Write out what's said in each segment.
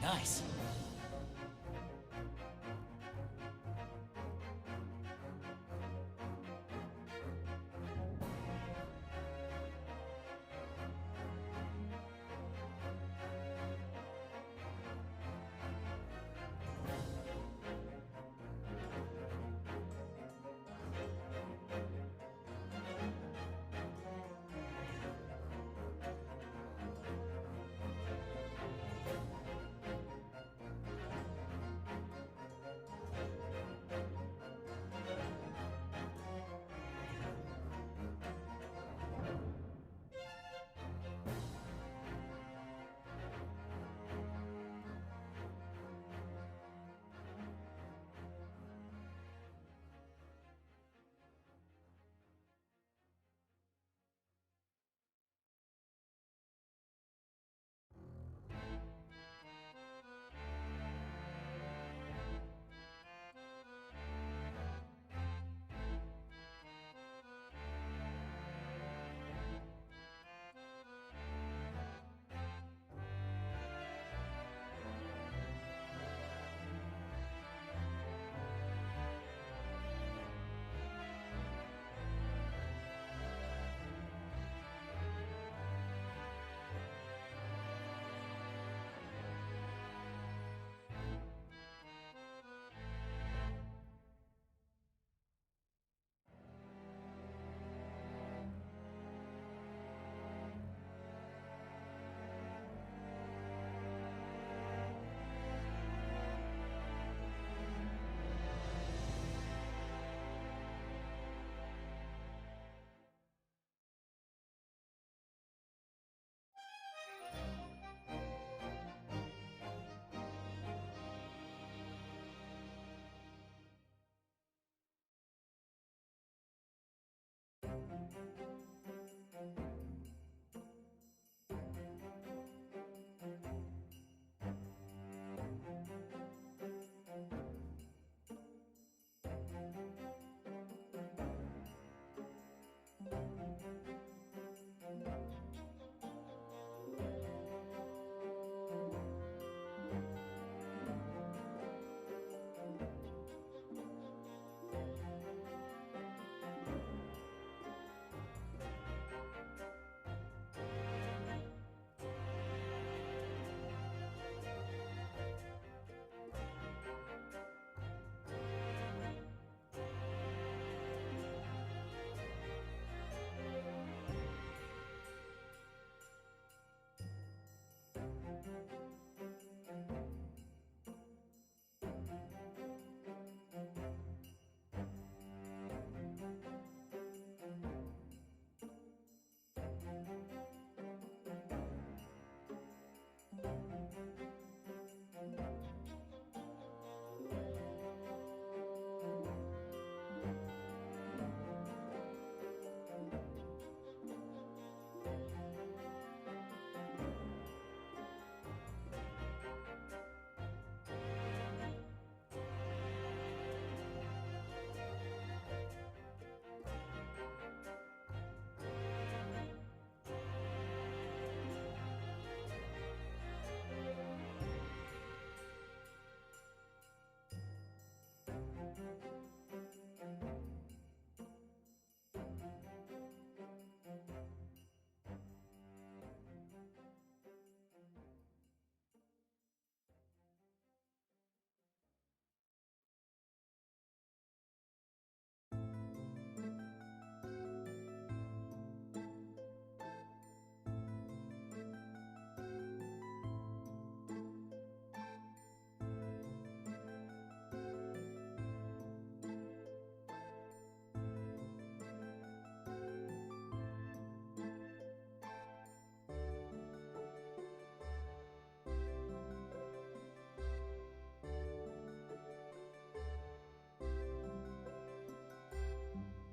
Nice.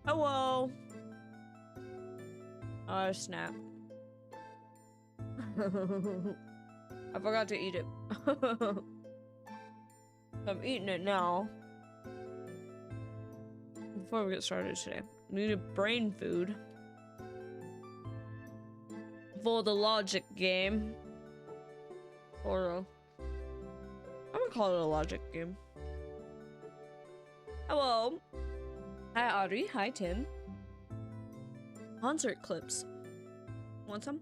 Hello. Oh, snap. I forgot to eat it. I'm eating it now. Before we get started today, we need a brain food for the logic game. Or would call it a logic game. Hello. Hi, Audrey. Hi, Tim. Concert clips. Want some?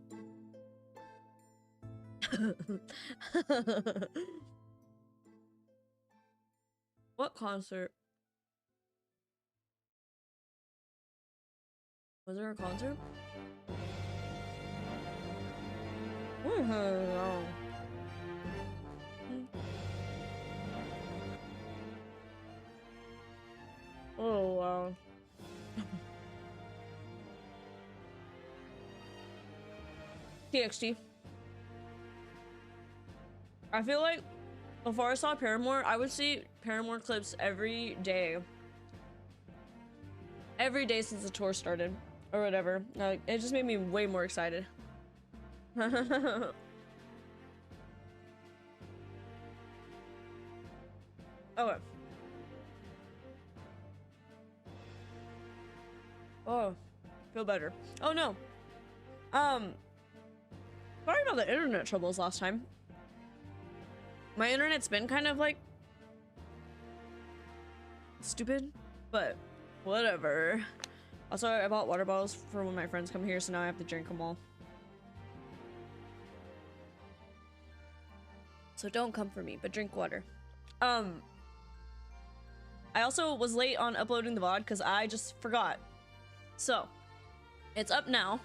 What concert? Was there a concert? Oh wow. TXT. I feel like before I saw Paramore, I would see Paramore clips every day. Every day since the tour started. Or whatever. Like, it just made me way more excited. Okay. Oh, feel better. Oh no. Sorry about the internet troubles last time. My internet's been kind of like stupid, but whatever. Also, I bought water bottles for when my friends come here, so now I have to drink them all. So don't come for me, but drink water. I also was late on uploading the VOD because I just forgot. So, it's up now.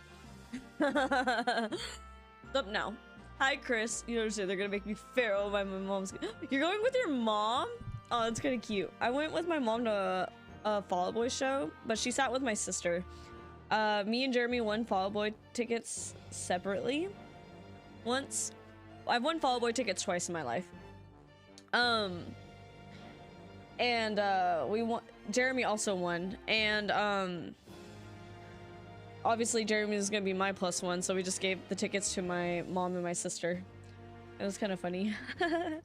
It's up now. Hi, Chris. You know, they're gonna make me feral by my mom's. You're going with your mom? Oh, that's kind of cute. I went with my mom to a Fall Out Boy show, but she sat with my sister. Me and Jeremy won Fall Out Boy tickets separately once. I've won Fall Out Boy tickets twice in my life. We won. Jeremy also won, and obviously Jeremy is gonna be my plus one, so we just gave the tickets to my mom and my sister. It was kind of funny. I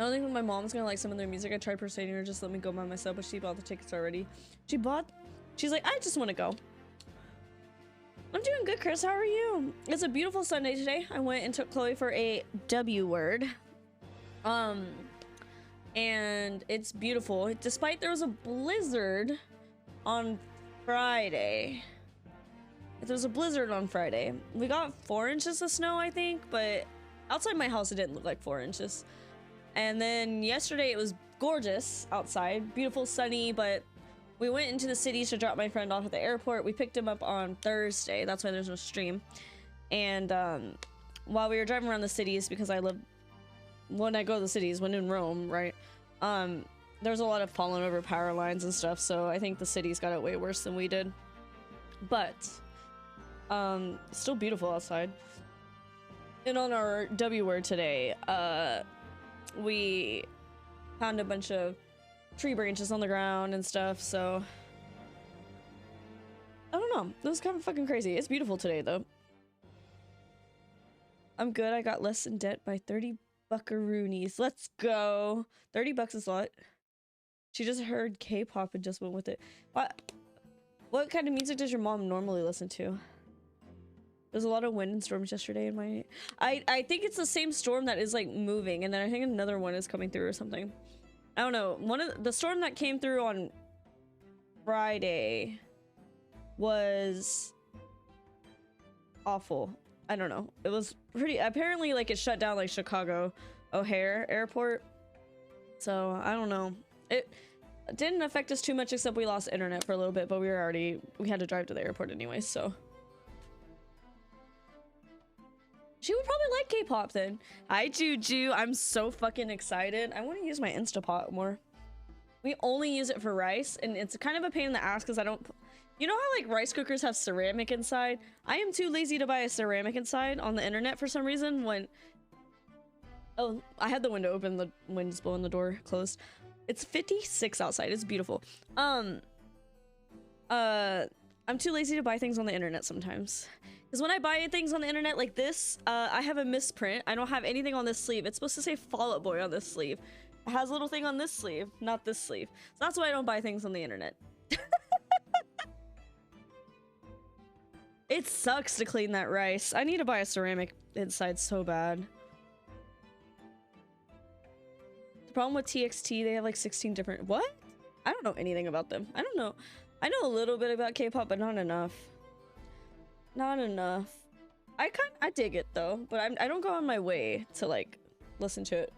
don't think my mom's gonna like some of their music. I tried persuading her just let me go by myself, but she bought the tickets already. She's like, I just want to go. I'm doing good, Chris. How are you? It's a beautiful Sunday today. I went and took Chloe for a W word. And it's beautiful. Despite there was a blizzard on Friday. There was a blizzard on Friday. We got 4 inches of snow, I think, but outside my house, it didn't look like 4 inches. And then yesterday it was gorgeous outside, beautiful, sunny, but we went into the cities to drop my friend off at the airport. We picked him up on Thursday. That's why there's no stream. And while we were driving around the cities, because when I go to the cities, when in Rome, right? There's a lot of fallen over power lines and stuff, so I think the cities got it way worse than we did. But still beautiful outside. And on our W word today, we found a bunch of tree branches on the ground and stuff, so I don't know. It was kind of fucking crazy. It's beautiful today, though. I'm good. I got less in debt by 30 buckaroonies. Let's go. 30 bucks is a lot. She just heard K-pop and just went with it. What kind of music does your mom normally listen to? There's a lot of wind and storms yesterday in my... I think it's the same storm that is like moving, and then I think another one is coming through or something. I don't know. The storm that came through on Friday was awful. I don't know. It was pretty... Apparently, like, it shut down, like, Chicago O'Hare Airport. So, I don't know. It didn't affect us too much, except we lost internet for a little bit, but we had to drive to the airport anyway, so... She would probably like K-pop then. Hi, Juju. I'm so fucking excited. I want to use my Instapot more. We only use it for rice, and it's kind of a pain in the ass because I don't... You know how, like, rice cookers have ceramic inside? I am too lazy to buy a ceramic inside on the internet for some reason when... Oh, I had the window open, the wind's blowing, the door closed. It's 56 outside. It's beautiful. I'm too lazy to buy things on the internet sometimes. Because when I buy things on the internet like this, I have a misprint. I don't have anything on this sleeve. It's supposed to say Fall Out Boy on this sleeve. It has a little thing on this sleeve, not this sleeve. So that's why I don't buy things on the internet. It sucks to clean that rice. I need to buy a ceramic inside so bad. The problem with TXT, they have like 16 different... What? I don't know anything about them. I don't know. I know a little bit about K-pop, but not enough. Not enough. I dig it though, but I don't go on my way to like listen to it.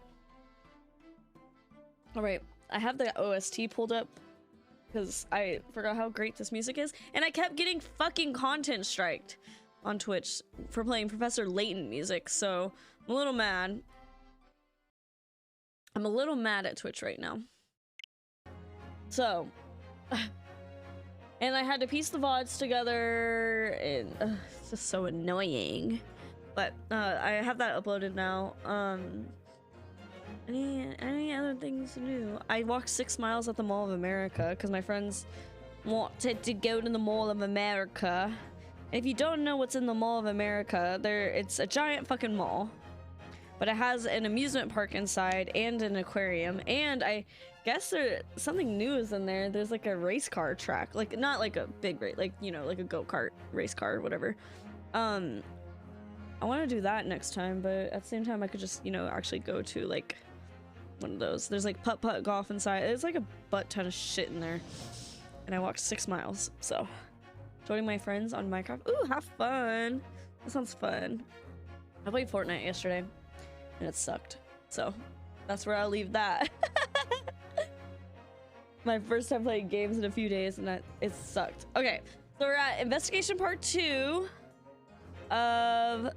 All right, I have the OST pulled up because I forgot how great this music is, and I kept getting fucking content striked on Twitch for playing Professor Layton music, so I'm a little mad. I'm a little mad at Twitch right now. So, and I had to piece the VODs together, and it's just so annoying. But I have that uploaded now. Any other things to do? I walked 6 miles at the Mall of America because my friends wanted to go to the Mall of America. And if you don't know what's in the Mall of America, it's a giant fucking mall, but it has an amusement park inside and an aquarium, and I guess something new is in there. There's like a race car track, like not like a big race, like, you know, like a go-kart race car or whatever. I want to do that next time, but at the same time I could just, you know, actually go to like one of those. There's like putt-putt golf inside. There's like a butt ton of shit in there, and I walked 6 miles. So joining my friends on Minecraft. Ooh, have fun. That sounds fun. I played Fortnite yesterday and it sucked, so that's where I'll leave that. My first time playing games in a few days, and it sucked. Okay, so we're at investigation part 2 of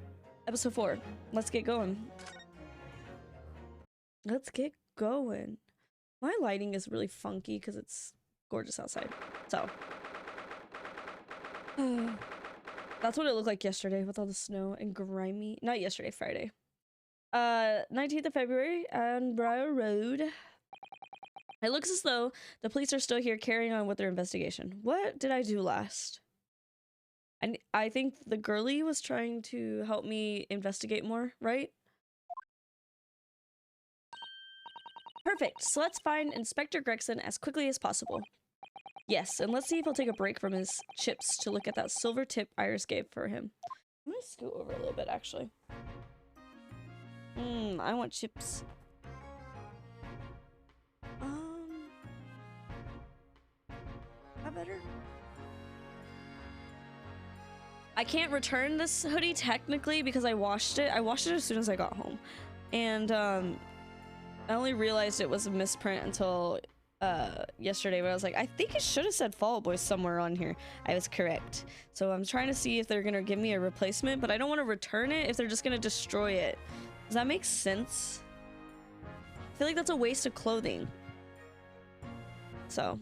episode 4. Let's get going. Let's get going. My lighting is really funky because it's gorgeous outside. So that's what it looked like yesterday with all the snow and grimy. Not yesterday, Friday. 19th of February on Briar Road. It looks as though the police are still here carrying on with their investigation. What did I do last? I think the girly was trying to help me investigate more, right? Perfect. So let's find Inspector Gregson as quickly as possible. Yes, and let's see if he'll take a break from his chips to look at that silver tip Iris gave for him. I'm gonna scoot over a little bit, actually. I want chips. That better? I can't return this hoodie technically because I washed it. I washed it as soon as I got home, and I only realized it was a misprint until yesterday, but I was like, I think it should have said Fall Out Boy somewhere on here. I was correct. So I'm trying to see if they're gonna give me a replacement, but I don't want to return it if they're just gonna destroy it. Does that make sense? I feel like that's a waste of clothing. So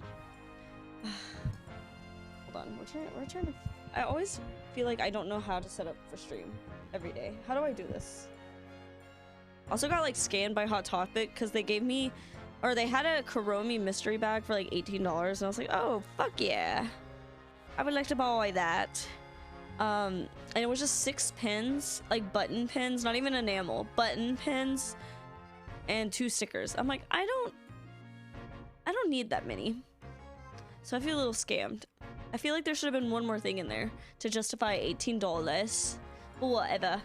hold on, we're trying to. I always feel like I don't know how to set up for stream every day. How do I do this? Also got like scanned by Hot Topic because they gave me, or they had a Kuromi mystery bag for like $18, and I was like, oh fuck yeah, I would like to buy that. And it was just 6 pins, like button pins, not even enamel, button pins, and 2 stickers. I'm like, I don't need that many. So I feel a little scammed. I feel like there should have been one more thing in there to justify $18. Whatever.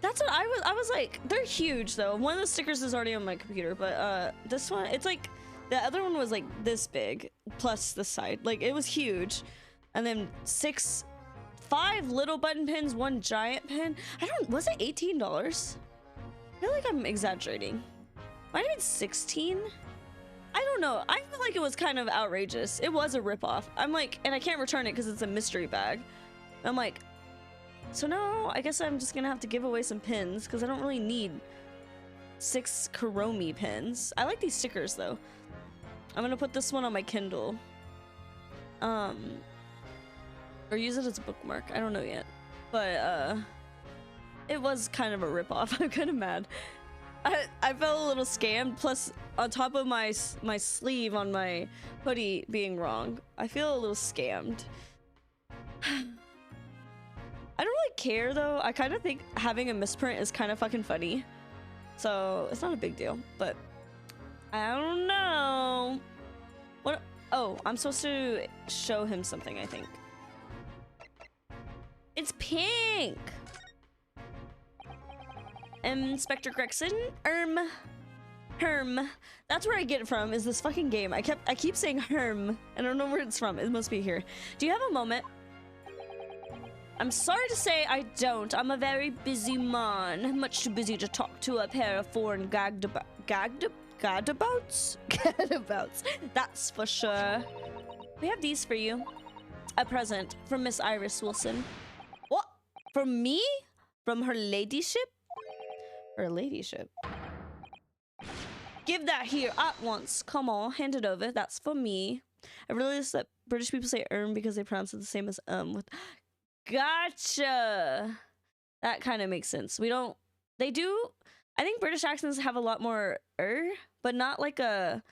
That's what I was like, they're huge though. One of the stickers is already on my computer, but this one, it's like, the other one was like this big, plus the side. Like, it was huge. And then 5 little button pins, 1 giant pin. Was it $18? I feel like I'm exaggerating. Might have been 16? I don't know. I feel like it was kind of outrageous. It was a ripoff. I'm like, and I can't return it because it's a mystery bag. I'm like, so now I guess I'm just gonna have to give away some pins because I don't really need 6 Kuromi pins. I like these stickers though. I'm gonna put this one on my Kindle. Or use it as a bookmark. I don't know yet. But it was kind of a ripoff. I'm kind of mad. I felt a little scammed, plus on top of my sleeve on my hoodie being wrong, I feel a little scammed. I don't really care though. I kind of think having a misprint is kind of fucking funny, so it's not a big deal. But I don't know. Oh, I'm supposed to show him something, I think. It's pink! Inspector Gregson? Herm. That's where I get it from, is this fucking game. I keep saying Herm. I don't know where it's from. It must be here. Do you have a moment? I'm sorry to say I don't. I'm a very busy man. Much too busy to talk to a pair of foreign gadabouts? Gadabouts. That's for sure. We have these for you. A present from Miss Iris Wilson. What? From me? From her ladyship? Her ladyship. Give that here at once. Come on, hand it over. That's for me. I realized that British people say because they pronounce it the same as with. Gotcha. That kind of makes sense. We don't. They do. I think British accents have a lot more but not like a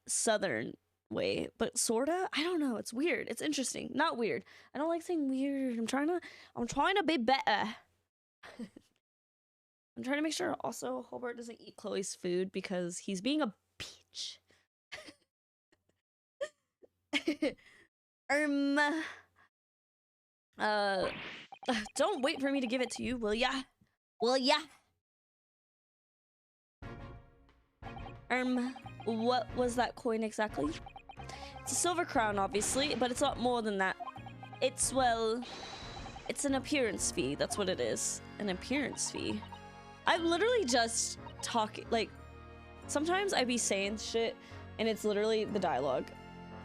southern way, but sorta. I don't know. It's weird. It's interesting. Not weird. I don't like saying weird. I'm trying to be better. I'm trying to make sure also Hobart doesn't eat Chloe's food because he's being a peach. Don't wait for me to give it to you, will ya? Will ya? What was that coin exactly? It's a silver crown, obviously, but it's a lot more than that. It's, well, it's an appearance fee. That's what it is. An appearance fee. I'm literally just talking, like, sometimes I be saying shit and it's literally the dialogue.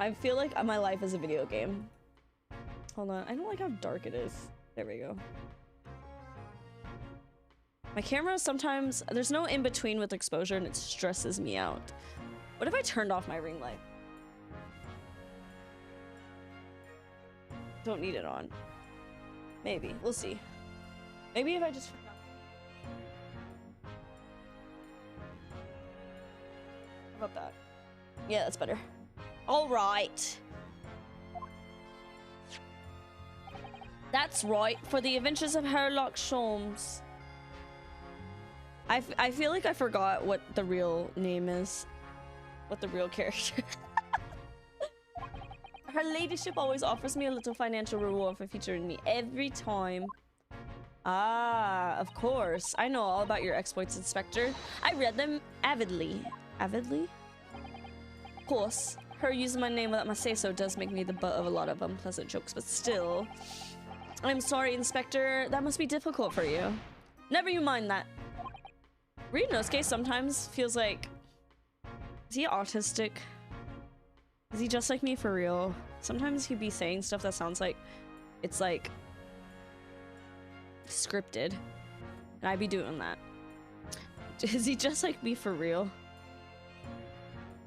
I feel like my life is a video game. Hold on, I don't like how dark it is. There we go. My camera sometimes, there's no in between with exposure and it stresses me out. What if I turned off my ring light? Don't need it on. Maybe, we'll see. Maybe if I just... How about that? Yeah, that's better. All right. That's right, for the adventures of Sherlock Holmes. I feel like I forgot what the real name is. What the real character. Her ladyship always offers me a little financial reward for featuring me every time. Ah, of course. I know all about your exploits, Inspector. I read them avidly. Avidly? Of course. Her using my name without my say-so does make me the butt of a lot of unpleasant jokes, but still. I'm sorry, Inspector. That must be difficult for you. Never you mind that. Ryunosuke sometimes feels like... Is he autistic? Is he just like me for real? Sometimes he'd be saying stuff that sounds like... It's like... scripted. And I'd be doing that. Is he just like me for real?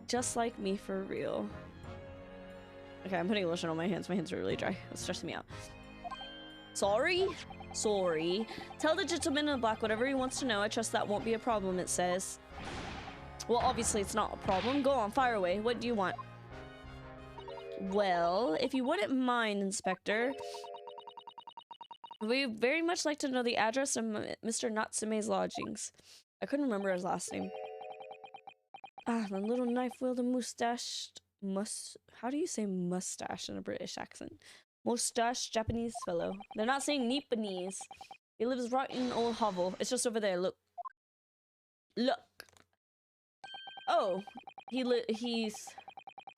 Just like me for real. Okay, I'm putting lotion on my hands. My hands are really dry. It's stressing me out. Sorry? Sorry. Tell the gentleman in black whatever he wants to know. I trust that won't be a problem, it says. Well, obviously it's not a problem. Go on, fire away. What do you want? Well, if you wouldn't mind, Inspector, we'd very much like to know the address of Mr. Natsume's lodgings. I couldn't remember his last name. Ah, the little knife-wielding mustached... How do you say mustache in a British accent? Mustache Japanese fellow. They're not saying Nipponese. He lives right in an old hovel. It's just over there. Look. Look. Oh, he's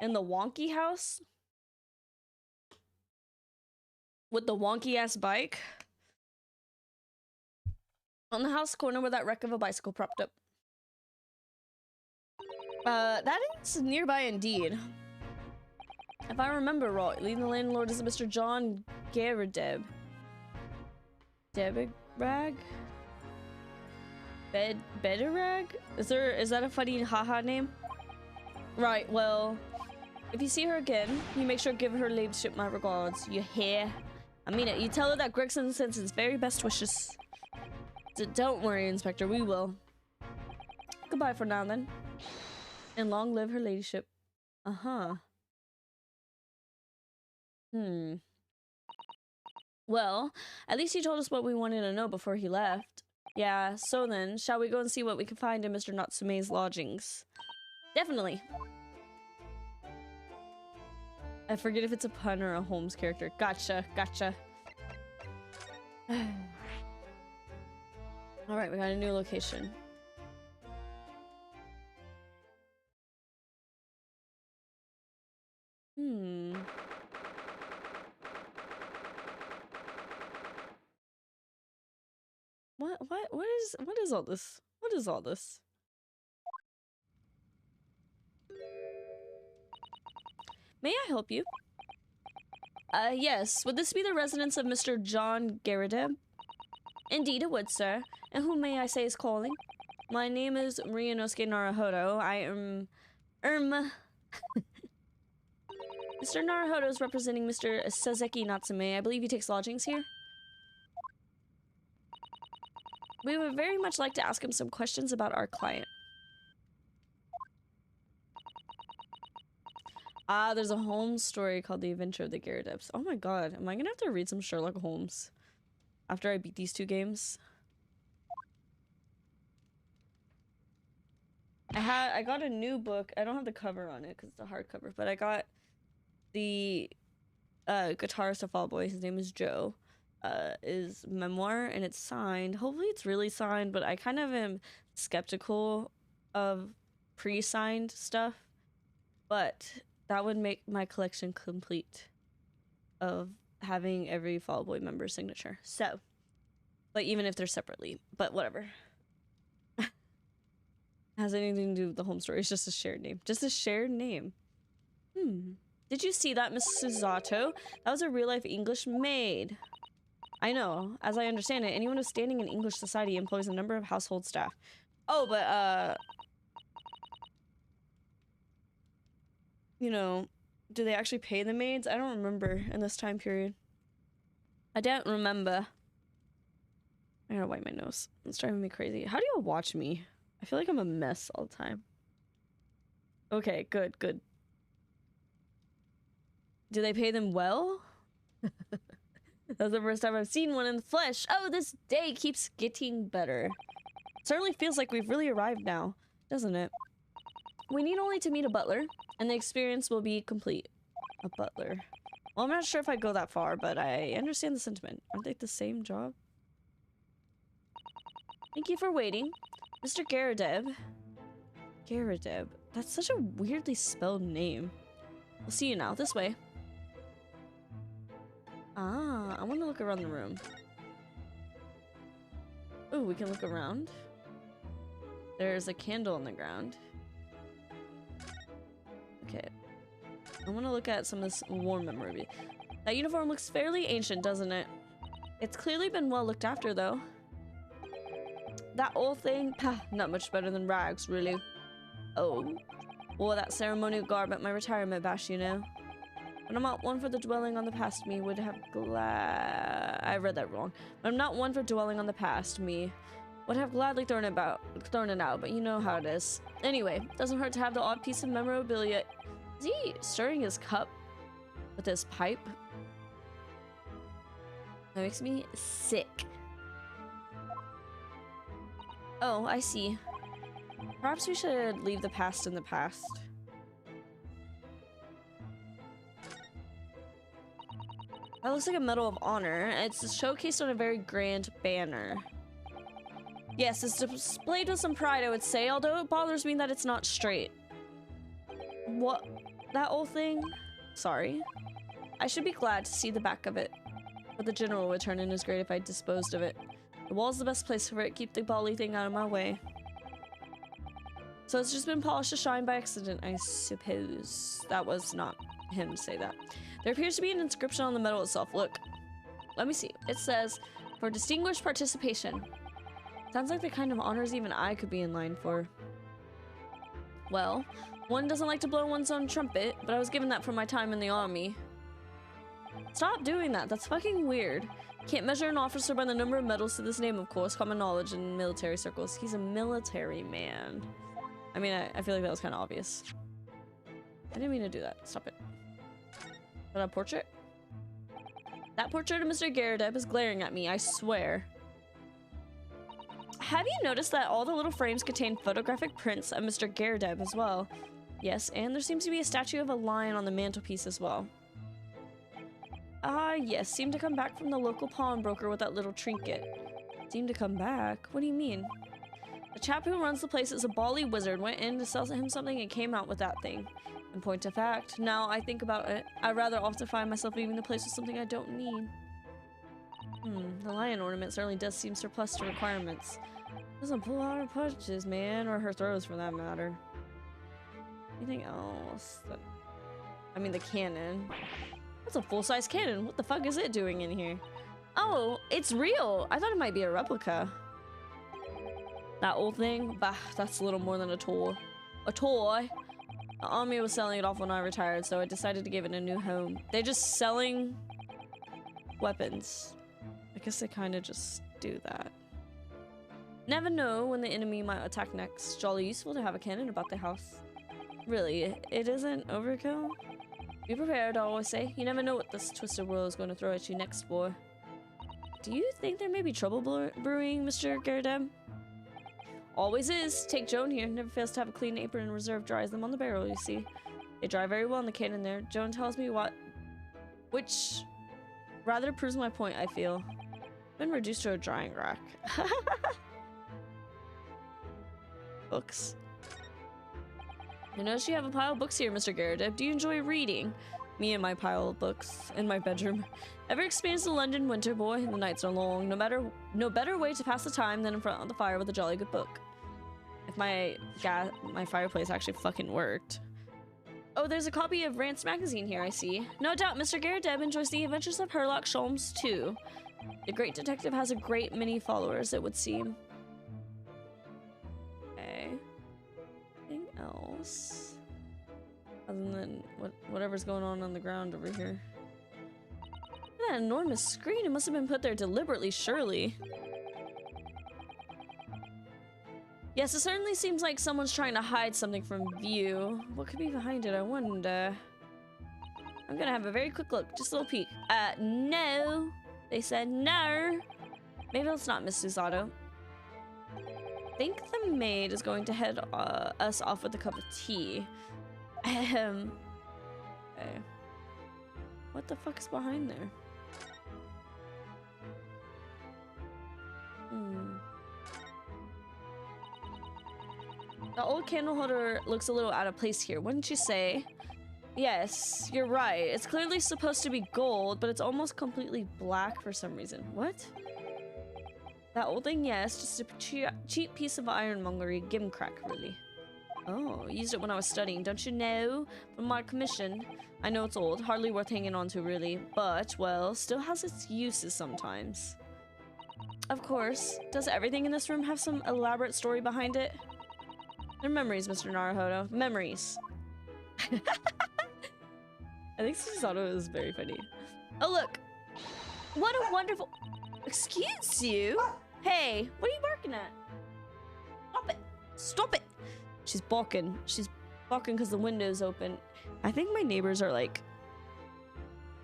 in the wonky house with the wonky ass bike on the house corner with that wreck of a bicycle propped up. That is nearby indeed. If I remember rightly, the landlord is Mr. John Garadeb. Deberag? Bederag? Is that a funny haha name? Right, well, if you see her again, you make sure to give her ladyship my regards. You hear? I mean it. You tell her that Gregson sends his very best wishes. Don't worry, Inspector, we will. Goodbye for now, then. And long live her ladyship. Uh-huh. Well, at least he told us what we wanted to know before he left. Yeah, so then, shall we go and see what we can find in Mr. Natsume's lodgings? Definitely. I forget if it's a pun or a Holmes character. Gotcha, gotcha. Alright, we got a new location. What is all this? What is all this? May I help you? Yes. Would this be the residence of Mr. John Garrideb? Indeed it would, sir. And who may I say is calling? My name is Marianosuke Naruhodo. I am... Mr. Naruhodo is representing Mr. Sezeki Natsume. I believe he takes lodgings here. We would very much like to ask him some questions about our client. Ah, there's a Holmes story called The Adventure of the Garridebs. Oh my god, am I gonna have to read some Sherlock Holmes after I beat these 2 games? I got a new book. I don't have the cover on it because it's a hardcover, but I got the guitarist of Fall Out Boy. His name is Joe. Is memoir, and it's signed. Hopefully it's really signed, but I kind of am skeptical of pre-signed stuff, but that would make my collection complete of having every Fall Out Boy member's signature. So, but even if they're separately, but whatever. Has anything to do with the home story. It's just a shared name. Just a shared name. Did you see that, Miss Susato? That was a real-life English maid. I know. As I understand it, anyone who's standing in English society employs a number of household staff. Oh, but, you know, do they actually pay the maids? I don't remember in this time period. I don't remember. I gotta wipe my nose. It's driving me crazy. How do you watch me? I feel like I'm a mess all the time. Okay, good, good. Do they pay them well? That's the first time I've seen one in the flesh. Oh, this day keeps getting better. Certainly feels like we've really arrived now, doesn't it? We need only to meet a butler, and the experience will be complete. A butler. Well, I'm not sure if I'd go that far, but I understand the sentiment. Aren't they the same job? Thank you for waiting. Mr. Garrideb. Garrideb. That's such a weirdly spelled name. We'll see you now. This way. Ah, I want to look around the room. Oh, we can look around. There's a candle on the ground. Okay. I want to look at some of this war memorabilia. That uniform looks fairly ancient, doesn't it? It's clearly been well looked after, though. That old thing? Not much better than rags, really. Oh. Wore that ceremonial garb at my retirement bash, you know. But I'm not one for the dwelling on the past. Me would have I read that wrong. But I'm not one for dwelling on the past. Me would have gladly thrown it out, but you know how it is. Anyway, doesn't hurt to have the odd piece of memorabilia. Is he stirring his cup with his pipe? That makes me sick. Oh, I see. Perhaps we should leave the past in the past. That looks like a Medal of Honor. It's showcased on a very grand banner. Yes, it's displayed with some pride, I would say, although it bothers me that it's not straight. What? That old thing? Sorry. I should be glad to see the back of it. But the general would turn in as great if I disposed of it. The wall's the best place for it. Keep the bally thing out of my way. So it's just been polished to shine by accident, I suppose. That was not him say that. There appears to be an inscription on the medal itself. Look. Let me see. It says, for distinguished participation. Sounds like the kind of honors even I could be in line for. Well, one doesn't like to blow one's own trumpet, but I was given that for my time in the army. Stop doing that. That's fucking weird. Can't measure an officer by the number of medals to this name, of course. Common knowledge in military circles. He's a military man. I mean, I feel like that was kind of obvious. I didn't mean to do that. Stop it. Is that a portrait? That portrait of Mr. Garrideb is glaring at me, I swear. Have you noticed that all the little frames contain photographic prints of Mr. Garrideb as well? Yes, and there seems to be a statue of a lion on the mantelpiece as well. Ah, yes, seemed to come back from the local pawnbroker with that little trinket. Seemed to come back? What do you mean? The chap who runs the place is a bally wizard, went in to sell him something and came out with that thing. In point of fact, now I think about it, I'd rather often find myself leaving the place with something I don't need. The lion ornament certainly does seem surplus to requirements. Doesn't pull out her punches, man, or her throws for that matter. Anything else? I mean, the cannon. That's a full-size cannon. What the fuck is it doing in here? Oh, it's real. I thought it might be a replica. That old thing? Bah, that's a little more than a toy. A toy? The army was selling it off when I retired, so I decided to give it a new home. They're just selling weapons. I guess they kind of just do that. Never know when the enemy might attack next. Jolly useful to have a cannon about the house. Really, it isn't overkill? Be prepared, I always say. You never know what this twisted world is going to throw at you next, boy. Do you think there may be trouble brewing, Mr. Garadem? Always is. Take Joan here. Never fails to have a clean apron and reserve dries them on the barrel, you see. They dry very well in the cannon there. Joan tells me what... Which rather proves my point, I feel. Been reduced to a drying rack. Books. I notice you have a pile of books here, Mr. Garadeb. Do you enjoy reading? Me and my pile of books in my bedroom. Ever experienced the London winter, boy? The nights are long. No better way to pass the time than in front of the fire with a jolly good book. If my fireplace actually fucking worked. Oh, there's a copy of Rant's magazine here, I see. No doubt Mr. Garadeb enjoys the adventures of Sherlock Holmes, too. The great detective has a great many followers, it would seem. Okay. Anything else? Other than whatever's going on the ground over here. That enormous screen, it must have been put there deliberately, surely. Yes, it certainly seems like someone's trying to hide something from view. What could be behind it, I wonder? I'm gonna have a very quick look, just a little peek. No! They said no! Maybe it's not Miss Susato. I think the maid is going to head us off with a cup of tea. Okay. What the fuck is behind there? The old candle holder looks a little out of place here, wouldn't you say? Yes, you're right. It's clearly supposed to be gold, but it's almost completely black for some reason. What? That old thing, yes, just a cheap piece of ironmongery gimcrack, really. Oh, used it when I was studying, don't you know? From my commission. I know it's old, hardly worth hanging on to, really, but, well, still has its uses sometimes. Of course. Does everything in this room have some elaborate story behind it? They're memories, Mr. Naruhodo. Memories. I think Susato is very funny. Oh, look! What a wonderful... Excuse you? Hey, what are you barking at? Stop it! Stop it! She's balking. She's balking because the window's open. I think my neighbors are, like,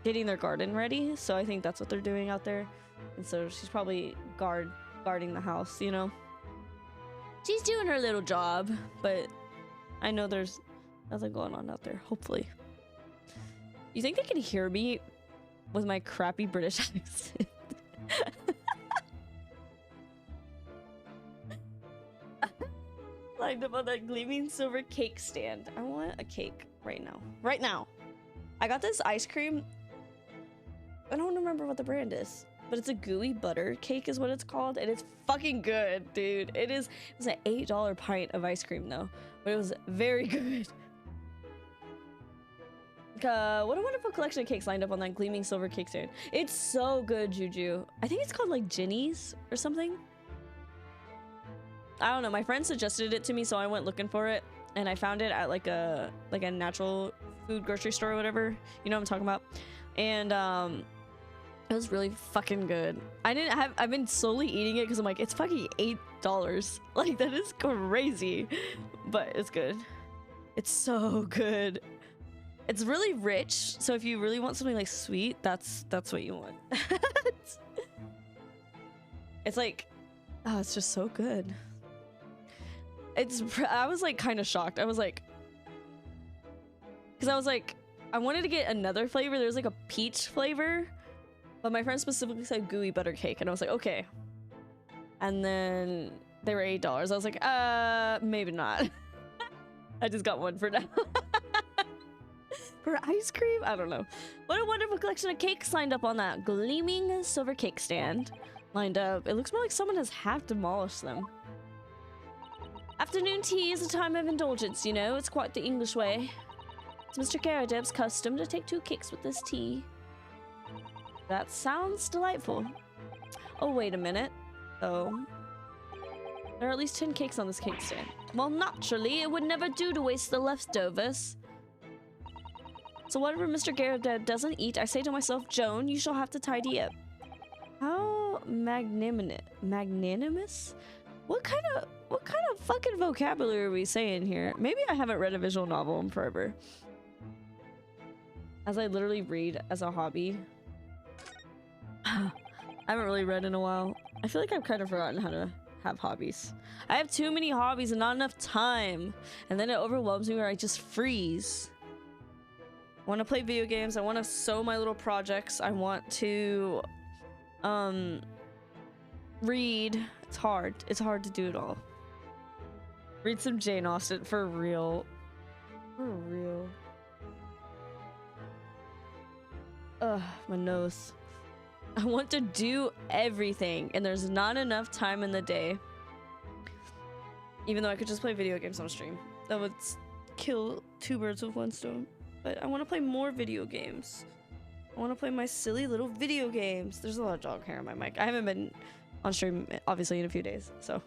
getting their garden ready, so I think that's what they're doing out there. And so she's probably guarding the house, you know? She's doing her little job, but I know there's nothing going on out there, hopefully. You think they can hear me with my crappy British accent? Lined up on that gleaming silver cake stand. I want a cake right now. Right now. I got this ice cream. I don't remember what the brand is, but it's a gooey butter cake is what it's called, and it's fucking good, dude. It was an $8 pint of ice cream though, but it was very good. What a wonderful collection of cakes lined up on that gleaming silver cake stand. It's so good, Juju. I think it's called like Ginny's or something. I don't know. My friend suggested it to me, so I went looking for it, and I found it at like a natural food grocery store or whatever. You know what I'm talking about? And it was really fucking good. I've been slowly eating it because I'm like, it's fucking $8. Like, that is crazy, but it's good. It's so good. It's really rich, so if you really want something like sweet, that's what you want. It's like, oh, it's just so good. I was like kind of shocked. I was like, Because I was like, I wanted to get another flavor. There's like a peach flavor, but my friend specifically said gooey butter cake, and I was like, okay. And then they were $8. I was like, maybe not. I just got one for now. For ice cream? I don't know. What a wonderful collection of cakes lined up on that gleaming silver cake stand. Lined up. It looks more like someone has half demolished them. Afternoon tea is a time of indulgence, you know. It's quite the English way. It's Mr. Garadeb's custom to take 2 cakes with this tea. That sounds delightful. Oh, wait a minute. Oh. There are at least 10 cakes on this cake stand. Well, naturally, it would never do to waste the leftovers. So whatever Mr. Garadeb doesn't eat, I say to myself, Joan, you shall have to tidy up. How magnanimous? What kind of fucking vocabulary are we saying here? Maybe I haven't read a visual novel in forever. As I literally read as a hobby. I haven't really read in a while. I feel like I've kind of forgotten how to have hobbies. I have too many hobbies and not enough time. And then it overwhelms me where I just freeze. I want to play video games. I want to sew my little projects. I want to read. It's hard. It's hard to do it all. Read some Jane Austen for real. For real. Ugh, my nose. I want to do everything, and there's not enough time in the day. Even though I could just play video games on stream. That would kill 2 birds with 1 stone. But I want to play more video games. I want to play my silly little video games. There's a lot of dog hair on my mic. I haven't been on stream, obviously, in a few days, so.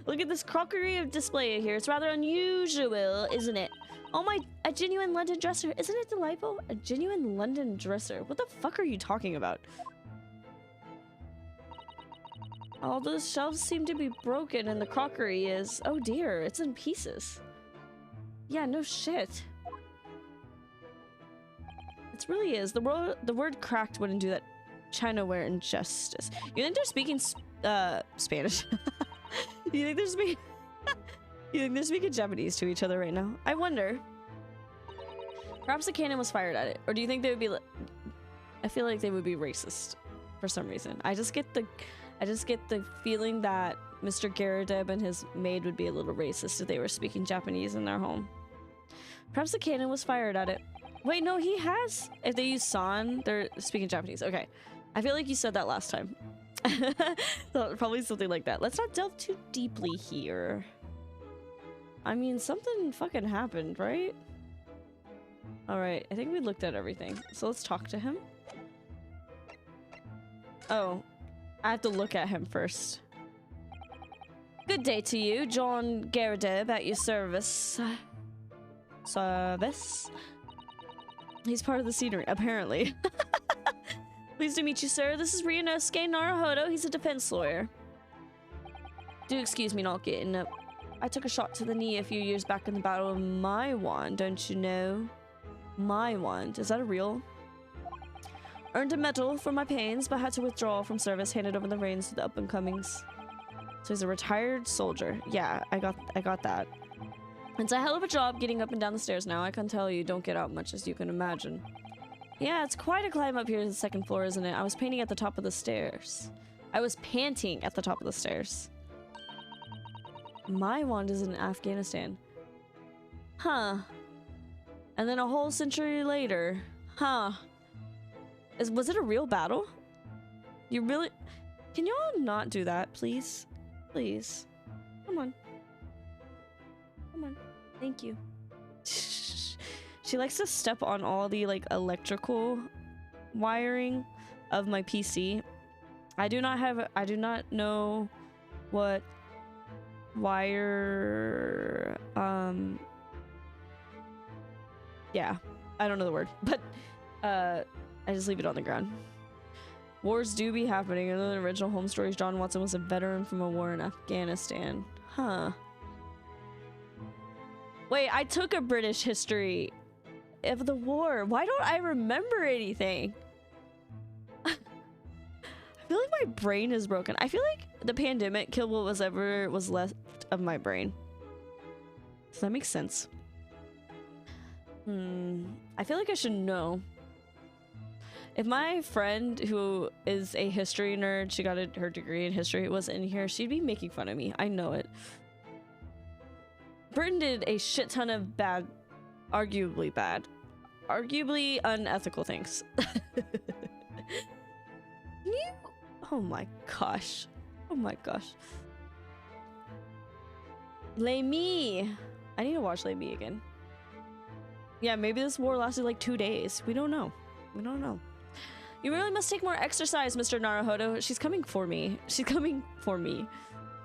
Look at this crockery of display here. It's rather unusual, isn't it? Oh my, a genuine London dresser. Isn't it delightful? A genuine London dresser. What the fuck are you talking about? All those shelves seem to be broken and the crockery is... Oh dear, it's in pieces. Yeah, no shit. It really is. The word cracked wouldn't do that Chinaware injustice. You think they're speaking Spanish? You think they're speaking... You think they're speaking Japanese to each other right now? I wonder. Perhaps a cannon was fired at it. Or do you think they would be... I feel like they would be racist for some reason. I just get the feeling that Mr. Garadeb and his maid would be a little racist if they were speaking Japanese in their home. Perhaps the cannon was fired at it. Wait, no, he has. If they use san, they're speaking Japanese. Okay. I feel like you said that last time. So, probably something like that. Let's not delve too deeply here. I mean, something fucking happened, right? Alright, I think we looked at everything. So let's talk to him. Oh. I have to look at him first. Good day to you, John Garadeb, at your service. He's part of the scenery, apparently. Pleased to meet you, sir. This is Ryunosuke Naruhodo. He's a defense lawyer. Do excuse me not getting up. I took a shot to the knee a few years back in the Battle of Maiwand, don't you know? Maiwand, is that a real? Earned a medal for my pains, but had to withdraw from service, handed over the reins to the up-and-comings. So he's a retired soldier. Yeah, I got that. It's a hell of a job getting up and down the stairs now. I can tell you, don't get out much as you can imagine. Yeah, it's quite a climb up here to the 2nd floor, isn't it? I was painting at the top of the stairs. I was panting at the top of the stairs. Maiwand is in Afghanistan. Huh. And then a whole century later. Huh. Was it a real battle? You really... Can y'all not do that, please? Please. Come on. Come on. Thank you. She likes to step on all the, like, electrical wiring of my PC. I do not know what wire... Yeah. I don't know the word. But, I just leave it on the ground. Wars do be happening. In the original home stories, John Watson was a veteran from a war in Afghanistan. Huh. Wait, I took a British history of the war. Why don't I remember anything? I feel like my brain is broken. I feel like the pandemic killed what was ever was left of my brain. Does that make sense? I feel like I should know. If my friend, who is a history nerd, she got her degree in history, was in here, she'd be making fun of me. I know it. Britain did a shit ton of bad, arguably unethical things. Oh my gosh. Oh my gosh. Les Mis. I need to watch Les Mis again. Yeah, maybe this war lasted like 2 days. We don't know. We don't know. You really must take more exercise, Mr. Naruhodo. She's coming for me. She's coming for me.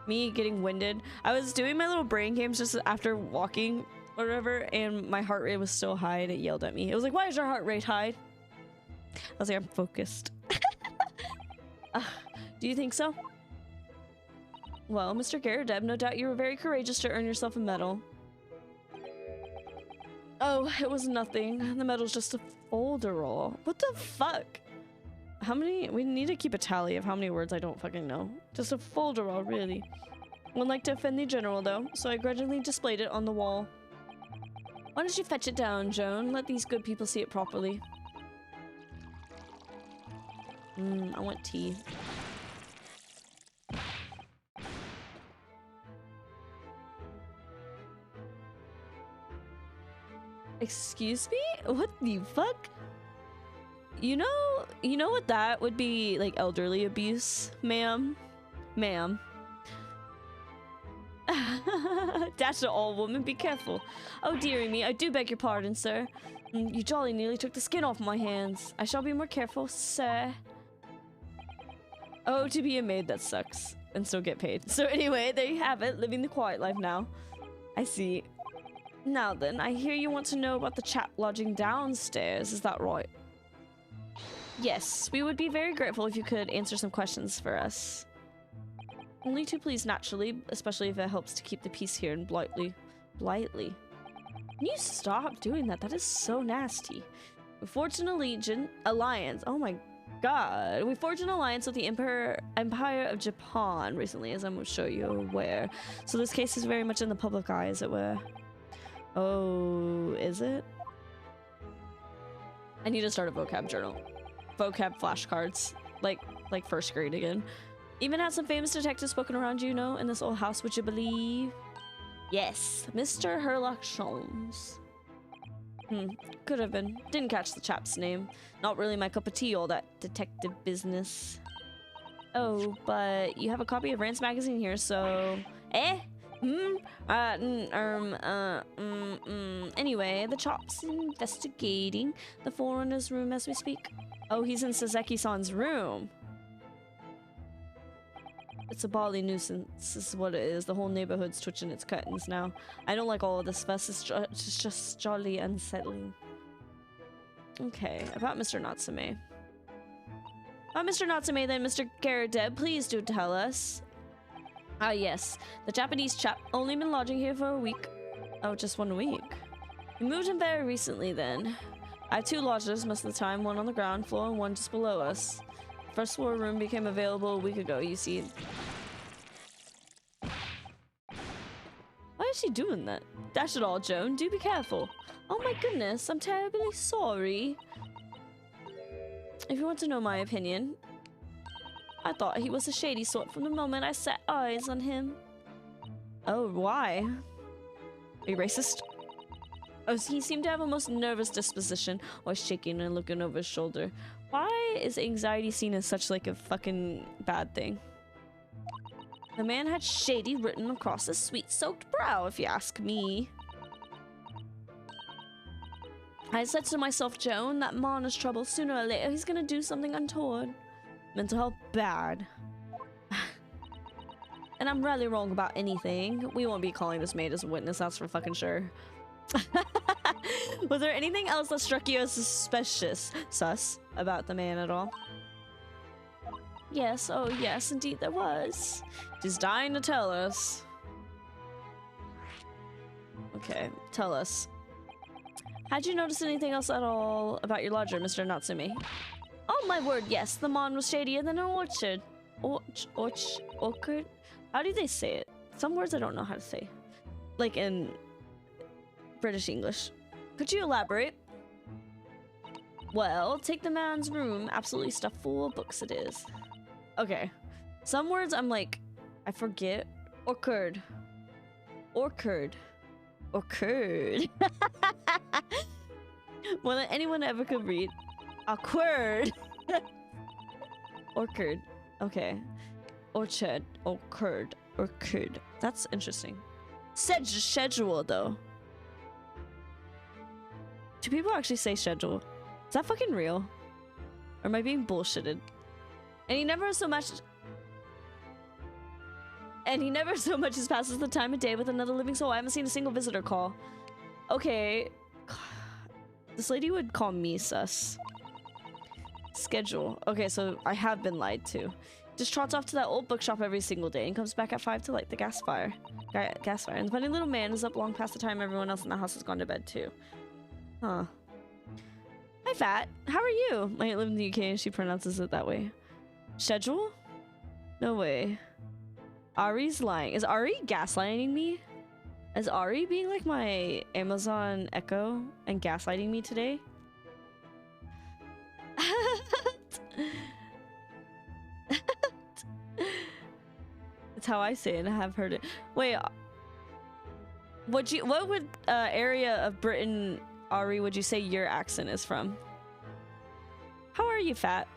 Me getting winded. I was doing my little brain games just after walking or whatever, and my heart rate was so high and it yelled at me. It was like, why is your heart rate high? I was like, I'm focused. Do you think so? Well, Mr. Garradeb, no doubt you were very courageous to earn yourself a medal. Oh, it was nothing. The medal's just a folderol. What the fuck? How many? We need to keep a tally of how many words I don't fucking know. Just a folderol, really. Would like to offend the general, though, so I grudgingly displayed it on the wall. Why don't you fetch it down, Joan? Let these good people see it properly. I want tea. Excuse me? What the fuck? You know what that would be, like, elderly abuse, ma'am? Ma'am. Dash to all woman, be careful. Oh dearie me, I do beg your pardon, sir. You jolly nearly took the skin off my hands. I shall be more careful, sir. Oh, to be a maid, that sucks. And still get paid. So anyway, there you have it, living the quiet life now. I see. Now then, I hear you want to know about the chap lodging downstairs, is that right? Yes, we would be very grateful if you could answer some questions for us. Only too pleased, naturally, especially if it helps to keep the peace here in Blightly. Can you stop doing that? That is so nasty. We forged an alliance. Oh my god. We forged an alliance with the Empire of Japan recently, as I'm sure you're aware. So this case is very much in the public eye, as it were. Oh, is it? I need to start a vocab journal. Vocab flashcards. Like first grade again. Even had some famous detectives spoken around, you know, in this old house, would you believe? Yes, Mr. Herlock Sholmes. Could have been. Didn't catch the chap's name. Not really my cup of tea, all that detective business. Oh, but you have a copy of Rance magazine here, so... Eh? Anyway, the chop's investigating the foreigner's room as we speak. Oh, he's in Saseki-san's room. It's a bally nuisance, this is what it is. The whole neighborhood's twitching its curtains now. I don't like all of this fuss, it's just jolly unsettling. Okay, about Mr. Natsume. About Mr. Natsume then, Mr. Garradeb, please do tell us. Ah yes, the Japanese chap, only been lodging here for a week. Oh, just 1 week. We moved in very recently then. I have 2 lodgers most of the time, one on the ground floor and one just below us. First floor room became available a week ago, you see. Why is she doing that? Dash it all, Joan. Do be careful. Oh my goodness, I'm terribly sorry. If you want to know my opinion, I thought he was a shady sort from the moment I set eyes on him. Oh, why? Are you racist? Oh, he seemed to have a most nervous disposition, always shaking and looking over his shoulder. Why is anxiety seen as such like a fucking bad thing? The man had shady written across his sweet-soaked brow, if you ask me. I said to myself, Joan, that man is trouble. Sooner or later, he's gonna do something untoward. Mental health bad. And I'm rarely wrong about anything. We won't be calling this maid as a witness, that's for fucking sure. Was there anything else that struck you as sus about the man at all? Yes, oh yes, indeed there was. She's dying to tell us. Okay, tell us. Had you noticed anything else at all about your lodger, Mr. Natsume? Oh my word, yes, the mon was shadier than an orchard. Orchard? How do they say it? Some words I don't know how to say. Like in British English. Could you elaborate? Well, take the man's room. Absolutely stuffed full of books it is. Okay. Some words I'm like, I forget. Orchard. Orchard. Orchard. More than anyone ever could read. Awkward. Orchard. Okay. Orchard. Orchard. Orchard. That's interesting. Schedule, though. Do people actually say schedule? Is that fucking real? Or am I being bullshitted? And he never so much as passes the time of day with another living soul. I haven't seen a single visitor call. Okay. This lady would call me sus. Schedule. Okay, so I have been lied to. Just trots off to that old bookshop every single day and comes back at 5 to light the gas fire. And the funny little man is up long past the time everyone else in the house has gone to bed too. Huh. Hi, Fat. How are you? My aunt lived in the UK and she pronounces it that way. Schedule? No way. Ari's lying. Is Ari gaslighting me? Is Ari being like my Amazon Echo and gaslighting me today? It's how I say it and I have heard it. Wait, what would area of Britain, Ari, would you say your accent is from? How are you, Fat?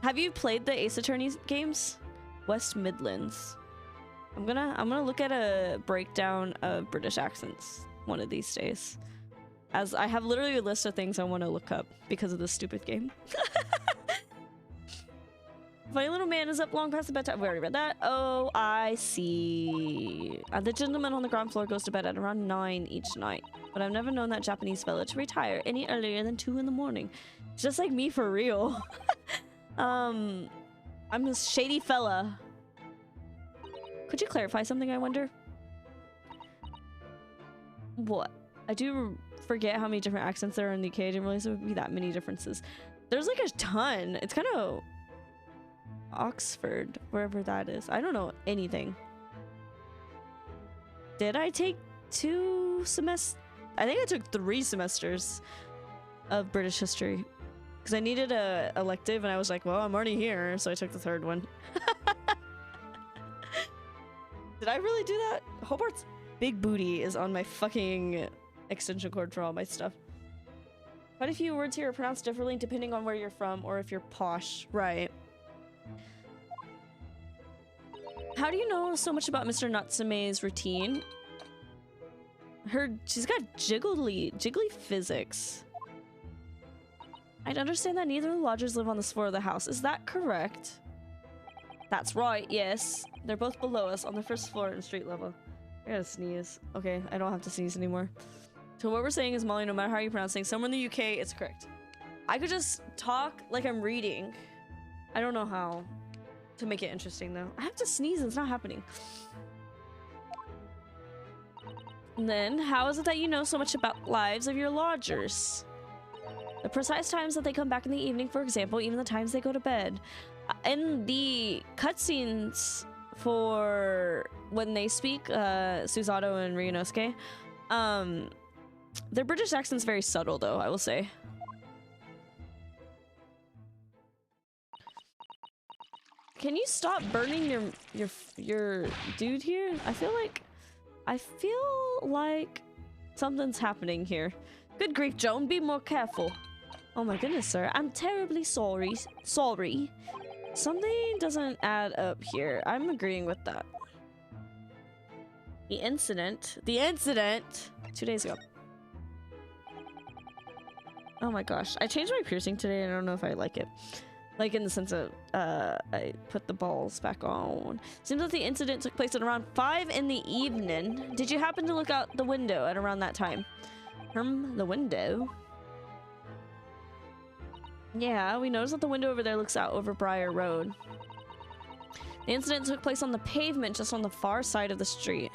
Have you played the Ace Attorney games? West Midlands. I'm gonna look at a breakdown of British accents one of these days. As I have literally a list of things I want to look up because of this stupid game. Funny little man is up long past the bedtime. We already read that. Oh, I see. The gentleman on the ground floor goes to bed at around 9 each night. But I've never known that Japanese fella to retire any earlier than 2 in the morning. It's just like me for real. I'm a shady fella. Could you clarify something, I wonder? What? I do forget how many different accents there are in the UK. I didn't realize there would be that many differences. There's like a ton. It's kind of Oxford, wherever that is. I don't know anything. Did I take 2 semesters? I think I took 3 semesters of British history. Because I needed a elective and I was like, well, I'm already here. So I took the 3rd one. Did I really do that? Hobart's big booty is on my fucking extension cord for all my stuff. Quite a few words here are pronounced differently depending on where you're from or if you're posh. Right. How do you know so much about Mr. Natsume's routine? She's got jiggly physics. I'd understand that neither of the lodgers live on this floor of the house. Is that correct? That's right, yes. They're both below us on the 1st floor in street level. I gotta sneeze. Okay, I don't have to sneeze anymore. So what we're saying is, Molly, no matter how you pronounce things, somewhere in the UK, it's correct. I could just talk like I'm reading. I don't know how to make it interesting, though. I have to sneeze and it's not happening. And then, how is it that you know so much about lives of your lodgers? The precise times that they come back in the evening, for example, even the times they go to bed. In the cutscenes for when they speak, Susato and Ryunosuke, their British accent's very subtle, though, I will say. Can you stop burning your dude here? I feel like something's happening here. Good grief, Joan, be more careful. Oh my goodness, sir. I'm terribly sorry. Sorry. Something doesn't add up here. I'm agreeing with that. The incident 2 days ago. Oh my gosh. I changed my piercing today and I don't know if I like it. Like in the sense of, I put the balls back on. Seems that the incident took place at around 5 in the evening. Did you happen to look out the window at around that time? From the window? Yeah, we noticed that the window over there looks out over Briar Road. The incident took place on the pavement just on the far side of the street.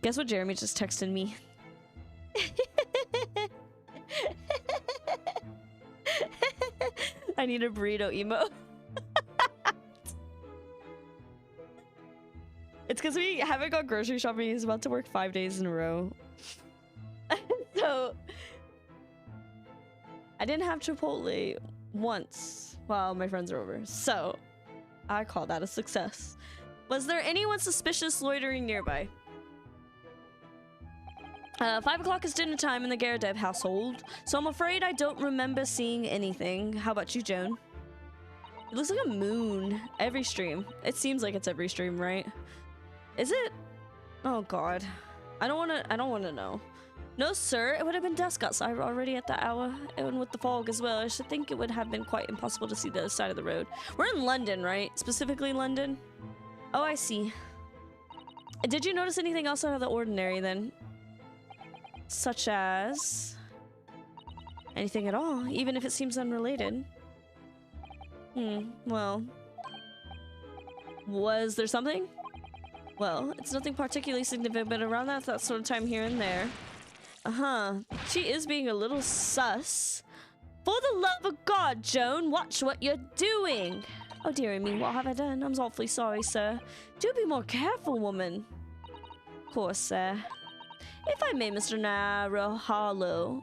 Guess what Jeremy just texted me? I need a burrito emo. It's because we haven't gone grocery shopping. He's about to work 5 days in a row. So I didn't have Chipotle once while my friends are over. So I call that a success. Was there anyone suspicious loitering nearby? 5 o'clock is dinner time in the Garadeb household, so I'm afraid I don't remember seeing anything. How about you, Joan? It looks like a moon every stream. It seems like it's every stream, right? Is it? Oh god. I don't want to know. No, sir. It would have been dusk outside already at that hour, and with the fog as well. I should think it would have been quite impossible to see the other side of the road. We're in London, right? Specifically London? Oh, I see. Did you notice anything else out of the ordinary then? Such as anything at all, even if it seems unrelated. Well, was there something? Well, it's nothing particularly significant, but around that sort of time here and there. She is being a little sus. For the love of God, Joan, watch what you're doing. Oh dearie me, what have I done? I'm awfully sorry, sir. Do be more careful, woman. Of course, sir. If I may, Mr. Narahalo.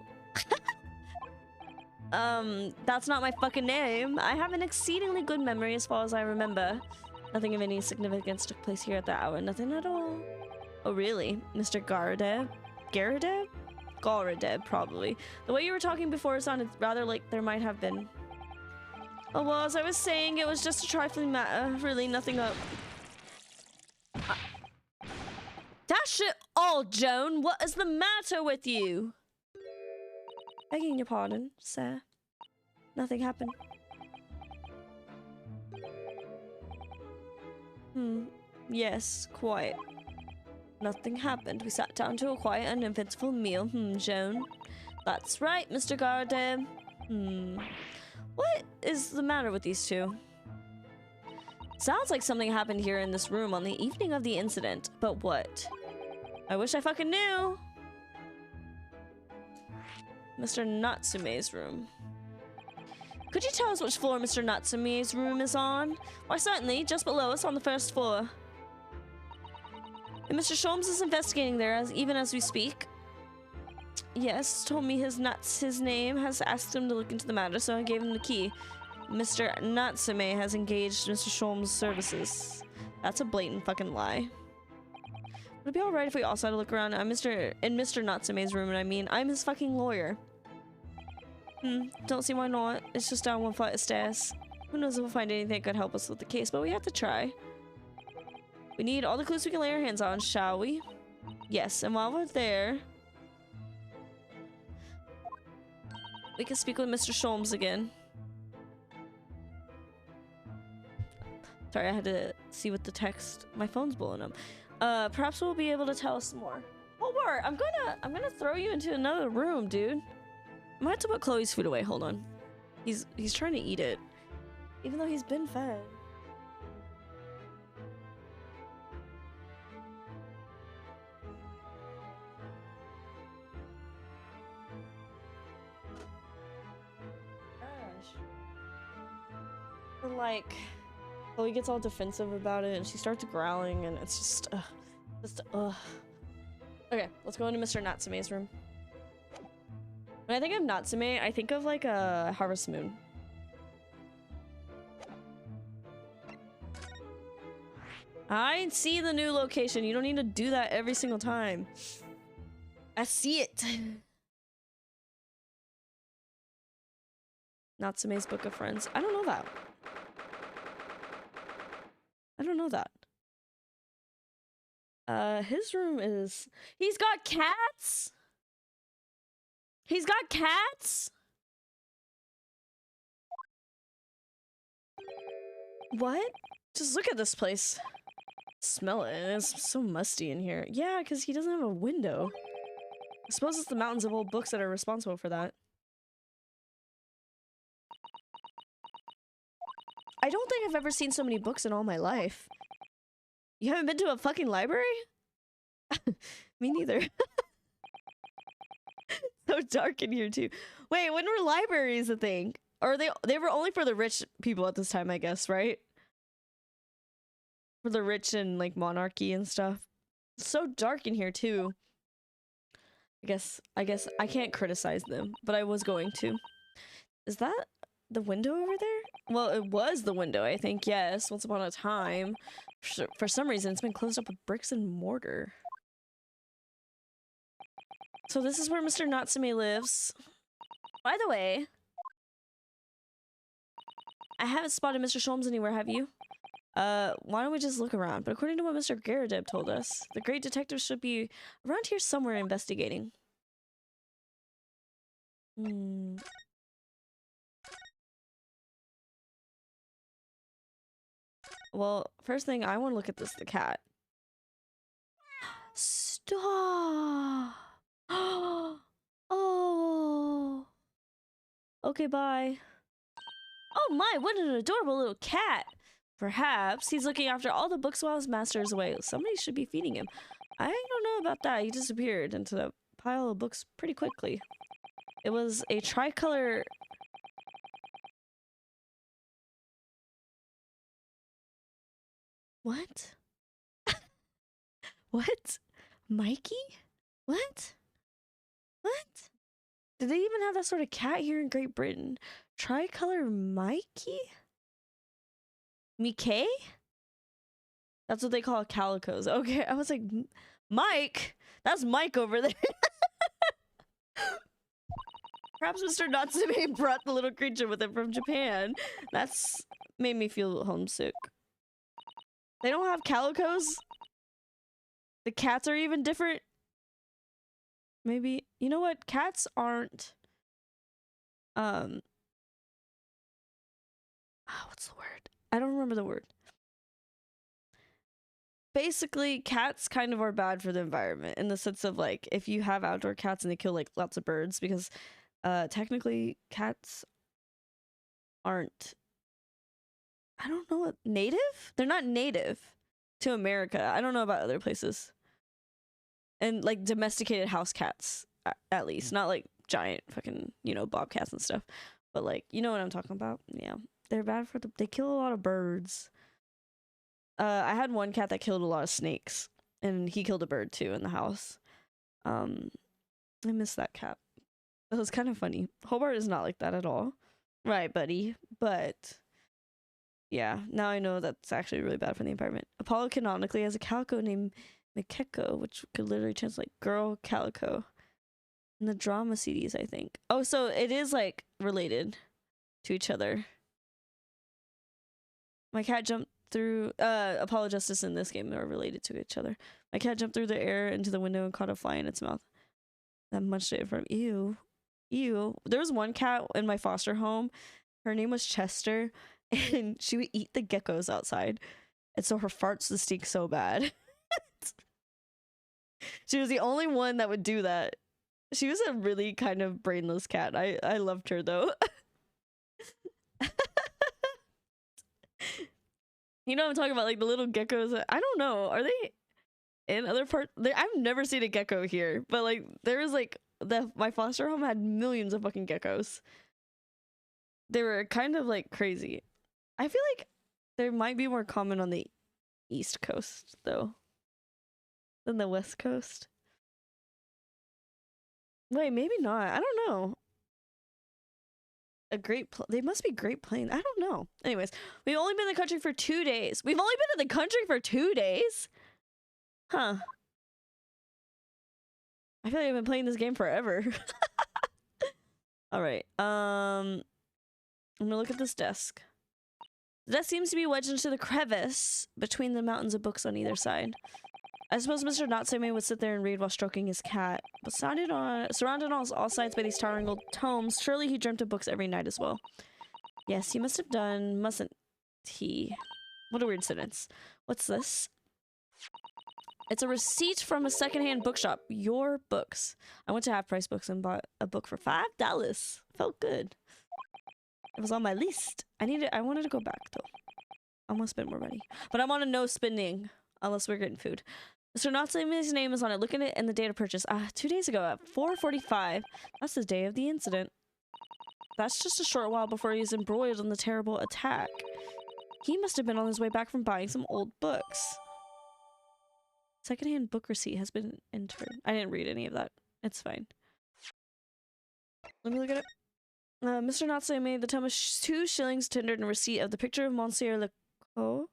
That's not my fucking name. I have an exceedingly good memory as far as I remember. Nothing of any significance took place here at that hour. Nothing at all. Oh, really? Mr. Garadeb? Garadeb? Garadeb, probably. The way you were talking before sounded rather like there might have been. Oh, well, as I was saying, it was just a trifling matter. Really, nothing up. Dash it all, Joan! What is the matter with you? Begging your pardon, sir. Nothing happened. Yes, quite. Nothing happened. We sat down to a quiet and eventful meal. Joan. That's right, Mr. Garadeb. What is the matter with these two? Sounds like something happened here in this room on the evening of the incident. But what? I wish I fucking knew. Mr. Natsume's room. Could you tell us which floor Mr. Natsume's room is on? Why, certainly, just below us on the first floor. And Mr. Sholmes is investigating there even as we speak. Yes, told me his name has asked him to look into the matter, so I gave him the key. Mr. Natsume has engaged Mr. Sholmes' services. That's a blatant fucking lie. Would it be alright if we also had to look around in Mr. Natsume's room, and I mean, I'm his fucking lawyer. Don't see why not. It's just down one flight of stairs. Who knows if we'll find anything that could help us with the case, but we have to try. We need all the clues we can lay our hands on, shall we? Yes, and while we're there, we can speak with Mr. Sholmes again. Sorry, I had to see what the text. My phone's blowing up. Perhaps we'll be able to tell us more. Hobart, I'm gonna throw you into another room, dude. I might have to put Chloe's food away. Hold on. He's trying to eat it, even though he's been fed. And like, Chloe gets all defensive about it, and she starts growling, and it's just, Okay, let's go into Mr. Natsume's room. When I think of Natsume, I think of like a Harvest Moon. I see the new location. You don't need to do that every single time. I see it. Natsume's Book of Friends. I don't know that. I don't know that. His room is... He's got cats? He's got cats? What? Just look at this place. Smell it. It's so musty in here. Yeah, because he doesn't have a window. I suppose it's the mountains of old books that are responsible for that. I don't think I've ever seen so many books in all my life. You haven't been to a fucking library? Me neither. So dark in here too. Wait, when were libraries a thing? Or they were only for the rich people at this time, I guess, right? for the rich and like monarchy and stuff. It's so dark in here too. I guess I can't criticize them, but I was going to. Is that the window over there? Well, it was the window, I think. Yes, once upon a time. For some reason, it's been closed up with bricks and mortar. So this is where Mr. Natsume lives. By the way, I haven't spotted Mr. Sholmes anywhere, have you? Why don't we just look around? But according to what Mr. Garadeb told us, the great detective should be around here somewhere investigating. Well, first thing, I want to look at the cat. Stop! Oh! Okay, bye. Oh my, what an adorable little cat! Perhaps he's looking after all the books while his master is away. Somebody should be feeding him. I don't know about that. He disappeared into the pile of books pretty quickly. It was a tricolor... What? What? Mikey? What? What? Did they even have that sort of cat here in Great Britain? Tricolor Mikey? Mickey? That's what they call calicos. Okay, I was like, Mike? That's Mike over there. Perhaps Mr. Natsume brought the little creature with him from Japan. That's made me feel homesick. They don't have calicos? The cats are even different? Maybe, you know what? Cats aren't, what's the word? I don't remember the word. Basically, cats kind of are bad for the environment in the sense of like, if you have outdoor cats and they kill like lots of birds, because technically cats aren't, I don't know what, native? They're not native to America. I don't know about other places. And like domesticated house cats, at least. Not like giant fucking, you know, bobcats and stuff. But like, you know what I'm talking about? Yeah. They're bad for they kill a lot of birds. I had one cat that killed a lot of snakes. And he killed a bird too in the house. I miss that cat. It was kind of funny. Hobart is not like that at all. Right, buddy. But yeah, now I know that's actually really bad for the environment. Apollo canonically has a calico named Mikeko, which could literally translate girl calico. In the drama CDs, I think. Oh, so it is like related to each other. My cat jumped through Apollo Justice in this game are related to each other. My cat jumped through the air into the window and caught a fly in its mouth. That munched it from ew. Ew. There was one cat in my foster home. Her name was Chester, and she would eat the geckos outside. And so her farts would stink so bad. She was the only one that would do that. She was a really kind of brainless cat. I loved her though. You know what I'm talking about, like the little geckos. I don't know. Are they in other parts? I've never seen a gecko here, but like there was like my foster home had millions of fucking geckos. They were kind of like crazy. I feel like there might be more common on the East Coast though than the West Coast. Wait, maybe not. I don't know. They must be Great Plains. I don't know. Anyways, we've only been in the country for 2 days. We've only been in the country for 2 days? Huh. I feel like I've been playing this game forever. Alright. I'm gonna look at this desk. The desk seems to be wedged into the crevice between the mountains of books on either side. I suppose Mr. Natsume would sit there and read while stroking his cat, but surrounded on all sides by these towering old tomes, surely he dreamt of books every night as well. Yes, he must have done, mustn't he? What a weird sentence. What's this? It's a receipt from a secondhand bookshop. Your books. I went to Half Price Books and bought a book for $5. Felt good. It was on my list. I wanted to go back though. I want to spend more money. But I'm on a no spending unless we're getting food. Mr. Natsume's name is on it. Look at it and the date of purchase. 2 days ago at 4:45. That's the day of the incident. That's just a short while before he was embroiled in the terrible attack. He must have been on his way back from buying some old books. Secondhand book receipt has been entered. I didn't read any of that. It's fine. Let me look at it. Mr. Natsume made the town of 2 shillings tendered in receipt of the picture of Monsieur Lecoq,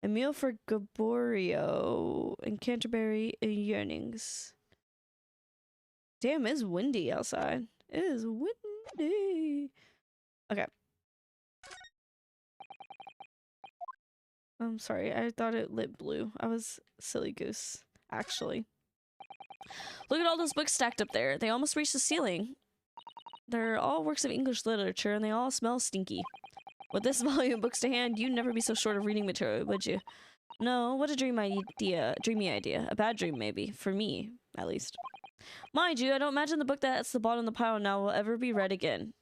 a meal for Gaborio, and Canterbury yearnings. Damn, it's windy outside. It is windy. Okay. I'm sorry, I thought it lit blue. I was silly goose, actually. Look at all those books stacked up there. They almost reach the ceiling. They're all works of English literature, and they all smell stinky. With this volume of books to hand, you'd never be so short of reading material, would you? No, what a dreamy idea. A bad dream, maybe. For me, at least. Mind you, I don't imagine the book that's at the bottom of the pile now will ever be read again.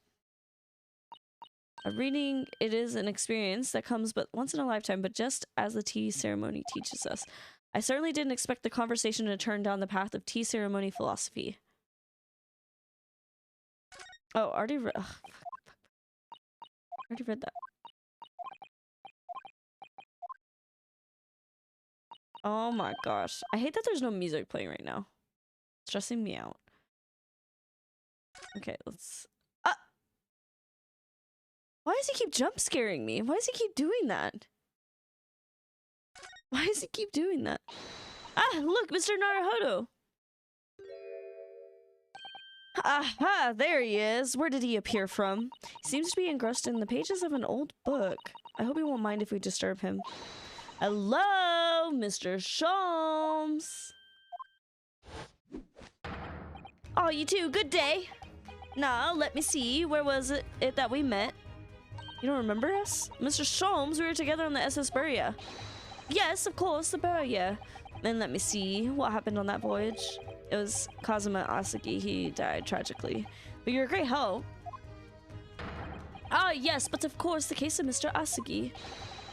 A reading, it is an experience that comes but once in a lifetime, but just as the tea ceremony teaches us. I certainly didn't expect the conversation to turn down the path of tea ceremony philosophy. Oh, already read that. Oh my gosh. I hate that there's no music playing right now. It's stressing me out. Okay, let's... Why does he keep jump scaring me? Why does he keep doing that? Why does he keep doing that? Ah, look, Mr. Naruhodo! Aha, there he is. Where did he appear from? He seems to be engrossed in the pages of an old book. I hope he won't mind if we disturb him. Hello, Mr. Sholmes. Oh, you two, good day. Now, let me see. Where was it that we met? You don't remember us? Mr. Sholmes, we were together on the SS Beria. Yes, of course, the Beria. And let me see. What happened on that voyage? It was Kazuma Asagi. He died tragically. But you're a great help. Ah, yes, but of course, the case of Mr. Asagi.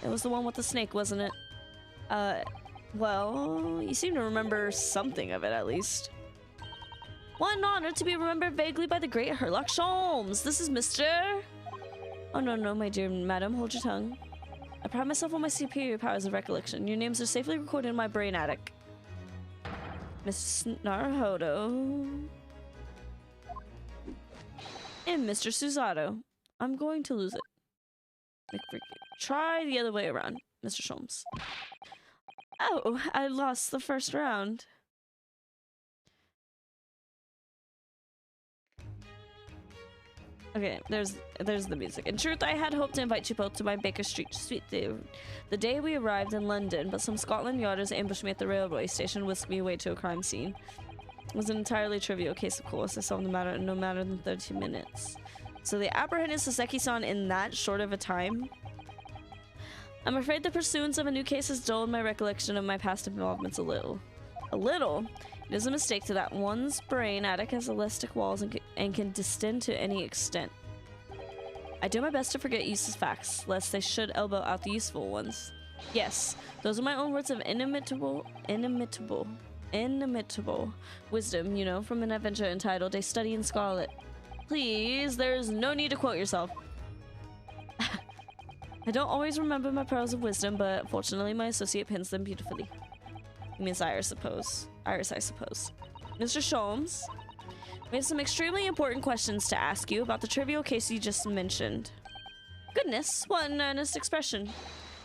It was the one with the snake, wasn't it? Well, you seem to remember something of it, at least. What an honor to be remembered vaguely by the great Herlock Sholmes. This is Mr... Oh, no, my dear madam, hold your tongue. I pride myself on my superior powers of recollection. Your names are safely recorded in my brain attic. Miss Naruhodo. And Mr. Susato. I'm going to lose it. Try the other way around, Mr. Sholmes. Oh, I lost the first round. Okay, there's the music. In truth, I had hoped to invite you both to my Baker Street suite the day we arrived in London, but some Scotland Yarders ambushed me at the railway station and whisked me away to a crime scene. It was an entirely trivial case, of course. I solved no matter than 30 minutes. So they apprehended Saseki-san in that short of a time? I'm afraid the pursuance of a new case has dulled my recollection of my past involvements a little. A little? It is a mistake to that one's brain attic has elastic walls and can distend to any extent. I do my best to forget useless facts, lest they should elbow out the useful ones. Yes, those are my own words of inimitable wisdom, you know, from an adventure entitled A Study in Scarlet. Please, there's no need to quote yourself. I don't always remember my pearls of wisdom, but fortunately my associate pins them beautifully. He means Iris, I suppose. Mr. Sholmes, we have some extremely important questions to ask you about the trivial case you just mentioned. Goodness, what an earnest expression.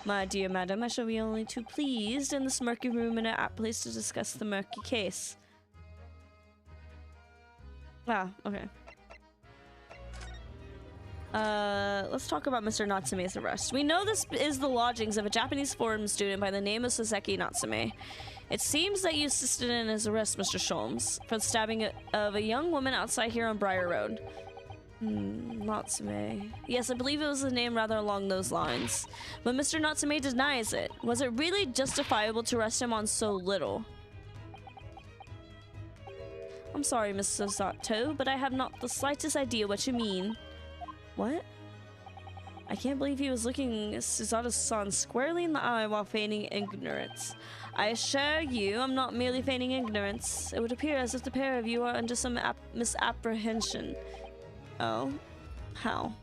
My dear madam, I shall be only too pleased in this murky room and an apt place to discuss the murky case. Ah, okay. Let's talk about Mr. Natsume's arrest. We know this is the lodgings of a Japanese foreign student by the name of Saseki Natsume. It seems that you assisted in his arrest, Mr. Sholmes, for the stabbing of a young woman outside here on Briar Road. Natsume. Yes, I believe it was a name rather along those lines. But Mr. Natsume denies it. Was it really justifiable to arrest him on so little? I'm sorry, Miss Susato, but I have not the slightest idea what you mean. What? I can't believe he was looking Susato-san squarely in the eye while feigning ignorance. I assure you, I'm not merely feigning ignorance. It would appear as if the pair of you are under some misapprehension. Oh? How?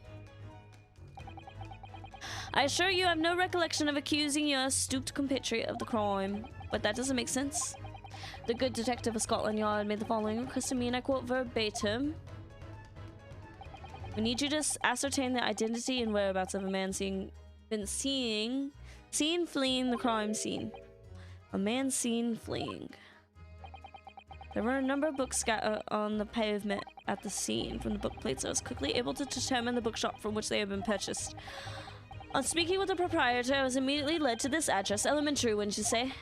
I assure you I have no recollection of accusing your astute compatriot of the crime, but that doesn't make sense. The good detective of Scotland Yard made the following request to me, and I quote verbatim. We need you to ascertain the identity and whereabouts of a man seen fleeing the crime scene. A man seen fleeing. There were a number of books scattered on the pavement at the scene. From the book plates, I was quickly able to determine the bookshop from which they had been purchased. On speaking with the proprietor, I was immediately led to this address. Elementary, wouldn't you say?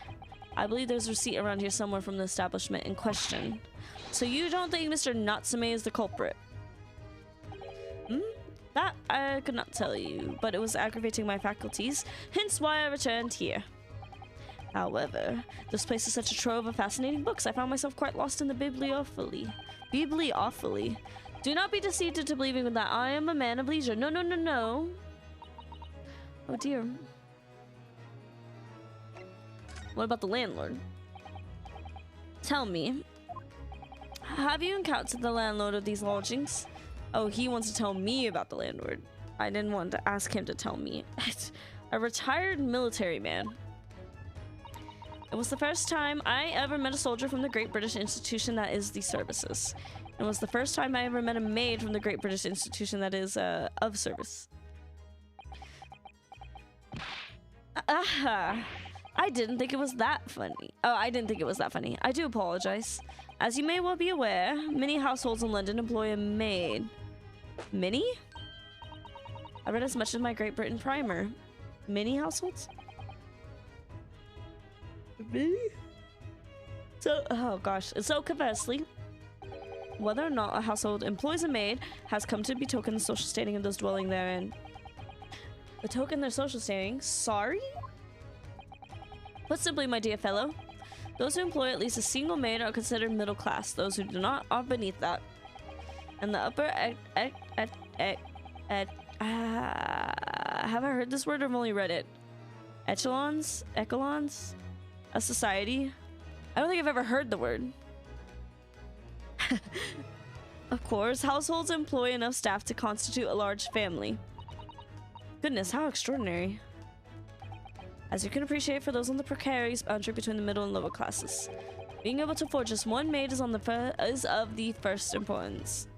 I believe there's a receipt around here somewhere from the establishment in question. So you don't think Mr. Natsume is the culprit? That I could not tell you, but it was aggravating my faculties, hence why I returned here. However, this place is such a trove of fascinating books, I found myself quite lost in the bibliophily. Bibliophily. Do not be deceived into believing that I am a man of leisure. No, no, no, no. Oh dear. What about the landlord? Tell me, have you encountered the landlord of these lodgings? Oh, he wants to tell me about the landlord. I didn't want to ask him to tell me. A retired military man. It was the first time I ever met a soldier from the Great British Institution that is the services. It was the first time I ever met a maid from the Great British Institution that is of service. I didn't think it was that funny. Oh, I didn't think it was that funny. I do apologize. As you may well be aware, many households in London employ a maid. Many? I read as much as my Great Britain primer. Many households? Many? So, oh gosh. So conversely, whether or not a household employs a maid has come to betoken the social standing of those dwelling therein. Betoken their social standing? Sorry? Put simply, my dear fellow, those who employ at least a single maid are considered middle class. Those who do not are beneath that. And the upper have I heard this word or have only read it? Echelons of society. I don't think I've ever heard the word. Of course, households employ enough staff to constitute a large family. Goodness, how extraordinary. As you can appreciate, for those on the precarious boundary between the middle and lower classes, being able to afford just one maid is of the first importance.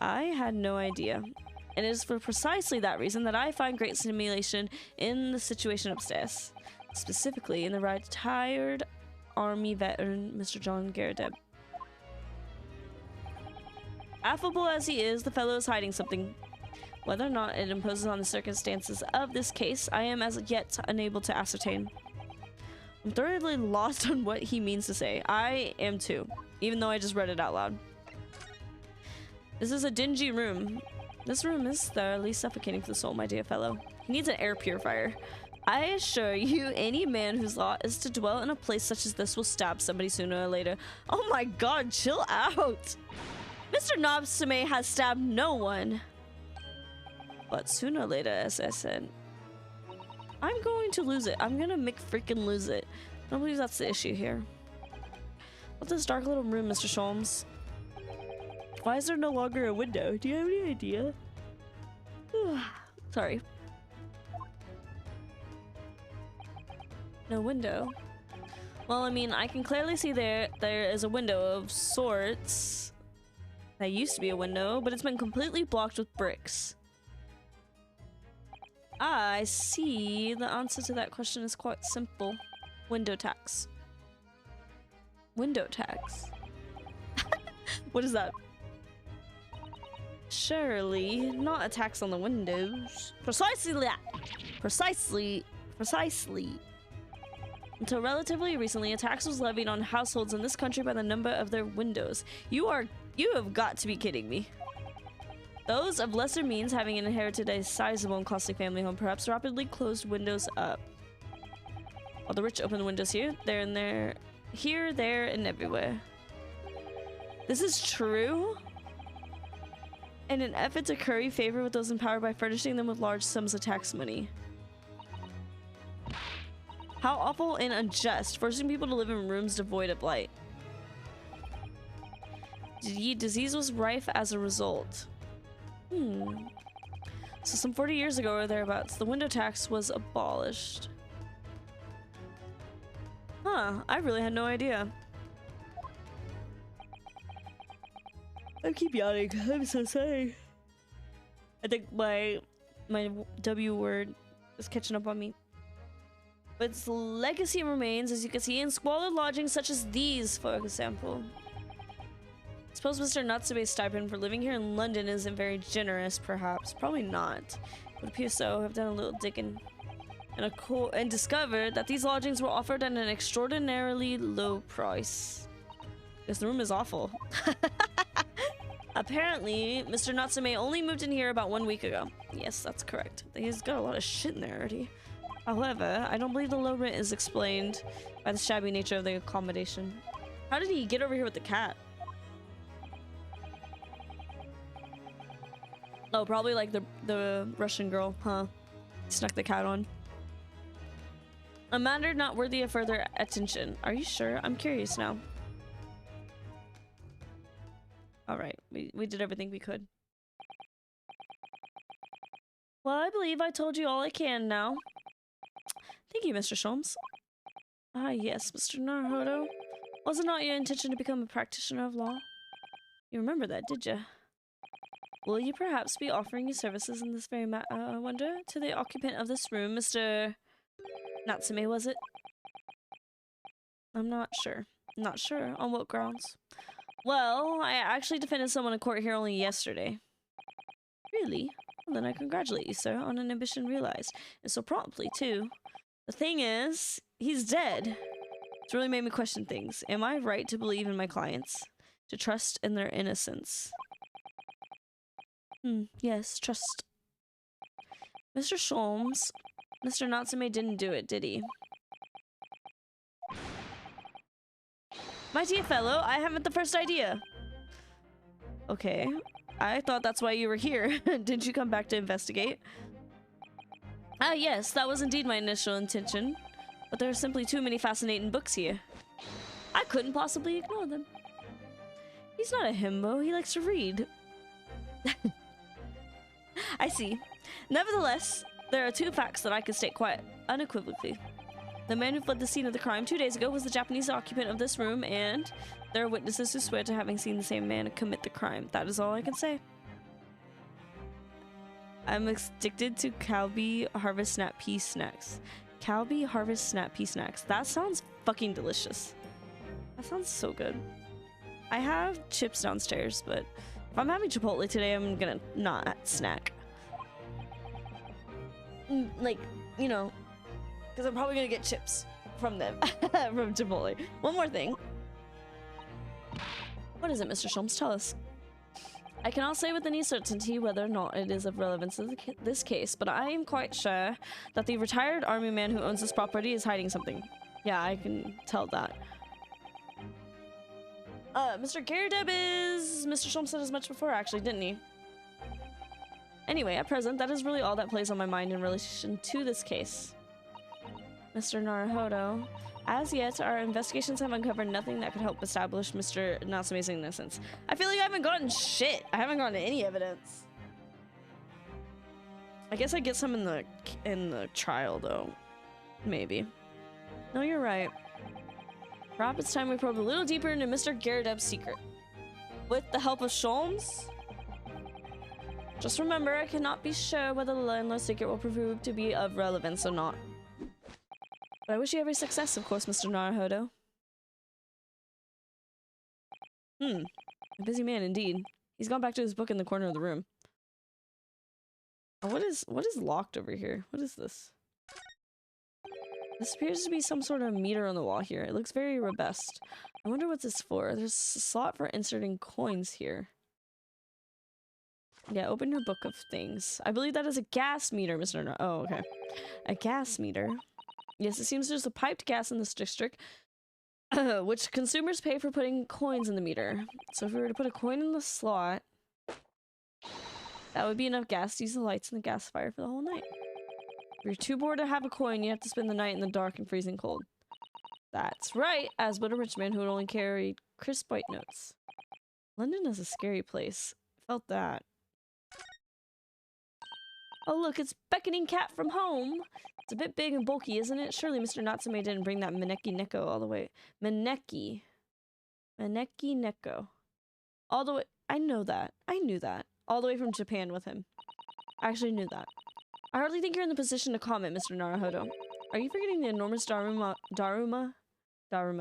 I had no idea. And it is for precisely that reason that I find great stimulation in the situation upstairs. Specifically in the retired army veteran, Mr. John Garrideb. Affable as he is, the fellow is hiding something. Whether or not it imposes on the circumstances of this case, I am as yet unable to ascertain. I'm thoroughly lost on what he means to say. I am too, even though I just read it out loud. This is a dingy room. This room is thoroughly suffocating for the soul, my dear fellow. He needs an air purifier. I assure you, any man whose lot is to dwell in a place such as this will stab somebody sooner or later. Oh my god, chill out! Mr. Natsume has stabbed no one. But sooner or later, as I said, I'm going to lose it. I'm gonna freaking lose it. I don't believe that's the issue here. What's this dark little room, Mr. Sholmes? Why is there no longer a window? Do you have any idea? Sorry. No window. Well, I mean, I can clearly see there is a window of sorts. That used to be a window, but it's been completely blocked with bricks. I see. The answer to that question is quite simple. Window tax. Window tax? What is that? Surely not a tax on the windows. Precisely that. Precisely. Until relatively recently, a tax was levied on households in this country by the number of their windows. You have got to be kidding me. Those of lesser means, having inherited a sizable and costly family home, perhaps rapidly closed windows up. While the rich open the windows here, there, and there, here, there, and everywhere. This is true? In an effort to curry favor with those in power by furnishing them with large sums of tax money. How awful and unjust, forcing people to live in rooms devoid of light. Disease was rife as a result. So some 40 years ago or thereabouts, the window tax was abolished. Huh, I really had no idea. I keep yawning. I'm so sorry. I think my W word is catching up on me. But its legacy remains, as you can see, in squalid lodgings such as these, for example. I suppose Mr. Natsume's stipend for living here in London isn't very generous, perhaps. Probably not. It would appear so. I've done a little digging and discovered that these lodgings were offered at an extraordinarily low price. Because the room is awful. Apparently, Mr. Natsume only moved in here about 1 week ago. Yes, that's correct. He's got a lot of shit in there already. However, I don't believe the low rent is explained by the shabby nature of the accommodation. How did he get over here with the cat? Oh, probably like the Russian girl, huh? Snuck the cat on. A matter not worthy of further attention. Are you sure? I'm curious now. Alright, we did everything we could. Well, I believe I told you all I can now. Thank you, Mr. Sholmes. Ah, yes, Mr. Naruhodo. Was it not your intention to become a practitioner of law? You remember that, did you? Will you perhaps be offering your services in this very matter, I wonder, to the occupant of this room, Mr. Natsume, was it? I'm not sure. Not sure. On what grounds? Well, I actually defended someone in court here only yesterday. Really? Well, then I congratulate you, sir, on an ambition realized. And so promptly, too. The thing is, he's dead. It's really made me question things. Am I right to believe in my clients? To trust in their innocence? Yes, trust. Mr. Sholmes, Mr. Natsume didn't do it, did he? My dear fellow, I haven't the first idea. Okay, I thought that's why you were here. Didn't you come back to investigate? Ah, yes, that was indeed my initial intention. But there are simply too many fascinating books here. I couldn't possibly ignore them. He's not a himbo, he likes to read. I see. Nevertheless, there are two facts that I can state quite unequivocally. The man who fled the scene of the crime 2 days ago was the Japanese occupant of this room, and there are witnesses who swear to having seen the same man commit the crime. That is all I can say. I'm addicted to Calbee Harvest Snap Pea Snacks. Calbee Harvest Snap Pea Snacks. That sounds fucking delicious. That sounds so good. I have chips downstairs, but if I'm having Chipotle today, I'm gonna not snack. Like, you know, because I'm probably gonna get chips from them, from Chipotle. One more thing. What is it, Mr. Sholmes? Tell us. I cannot say with any certainty whether or not it is of relevance to this case, but I am quite sure that the retired army man who owns this property is hiding something. Yeah, I can tell that. Mr. Garadeb is... Mr. Sholmes said as much before, actually, didn't he? Anyway, at present, that is really all that plays on my mind in relation to this case. Mr. Naruhodo, as yet, our investigations have uncovered nothing that could help establish Mr. Natsume's innocence. I feel like I haven't gotten shit. I haven't gotten any evidence. I guess I get some in the trial, though. Maybe. No, you're right. Perhaps it's time we probe a little deeper into Mr. Garadeb's secret. With the help of Sholmes? Just remember, I cannot be sure whether the landlord's secret will prove to be of relevance or not. But I wish you every success, of course, Mr. Naruhodo. A busy man indeed. He's gone back to his book in the corner of the room. Oh, what is locked over here? What is this? This appears to be some sort of meter on the wall here. It looks very robust. I wonder what this is for. There's a slot for inserting coins here. Yeah, open your book of things. I believe that is a gas meter, Mr. Oh, okay. A gas meter. Yes, it seems there's a piped gas in this district, which consumers pay for putting coins in the meter. So if we were to put a coin in the slot, that would be enough gas to use the lights in the gasifier for the whole night. If you're too bored to have a coin, you have to spend the night in the dark and freezing cold. That's right, as would a rich man who would only carry crisp white notes. London is a scary place. I felt that. Oh look, it's Beckoning Cat from home. It's a bit big and bulky, isn't it? Surely Mr. Natsume didn't bring that Maneki Neko all the way. Maneki Neko. All the way. I know that. I knew that. All the way from Japan with him. I actually knew that. I hardly think you're in the position to comment, Mr. Naruhodo. Are you forgetting the enormous Daruma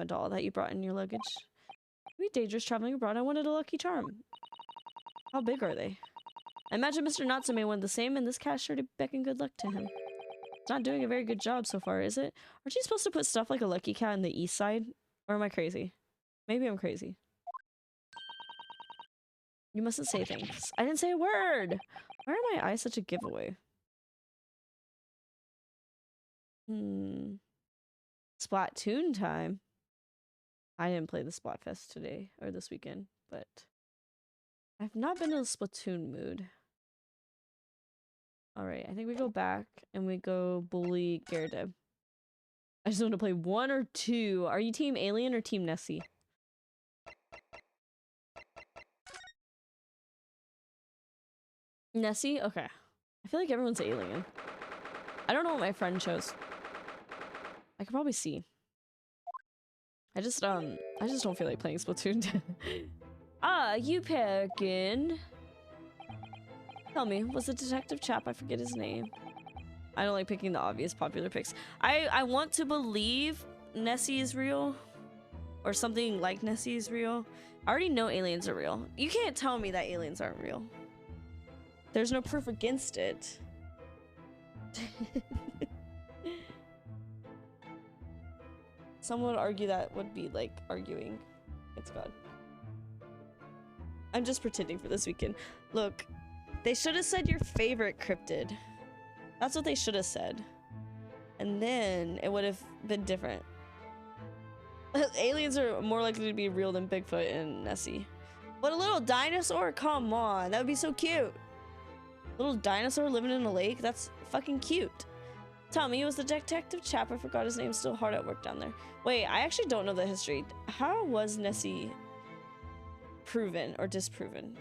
doll that you brought in your luggage? Maybe dangerous traveling abroad. I wanted a lucky charm. How big are they? I imagine Mr. Natsume wanted the same, and this cat sure to beckon good luck to him. It's not doing a very good job so far, is it? Aren't you supposed to put stuff like a lucky cat in the east side? Or am I crazy? Maybe I'm crazy. You mustn't say things. I didn't say a word! Why are my eyes such a giveaway? Splatoon time. I didn't play the Splatfest today, or this weekend, but I've not been in a Splatoon mood. Alright, I think we go back and we go bully Gyarados. I just want to play 1 or 2. Are you Team Alien or Team Nessie? Nessie? Okay. I feel like everyone's Alien. I don't know what my friend chose. I could probably see. I just don't feel like playing Splatoon. Ah, you Pekin. Tell me, was the detective chap, I forget his name. I don't like picking the obvious popular picks. I want to believe Nessie is real. Or something like Nessie is real. I already know aliens are real. You can't tell me that aliens aren't real. There's no proof against it. Someone would argue that would be like arguing against God. I'm just pretending for this weekend. Look, they should have said your favorite cryptid. That's what they should have said. And then it would have been different. Aliens are more likely to be real than Bigfoot and Nessie. But a little dinosaur? Come on, that would be so cute. Little dinosaur living in a lake? That's fucking cute. Tell me, was the detective chap, I forgot his name, still hard at work down there? Wait, I actually don't know the history. How was Nessie proven or disproven?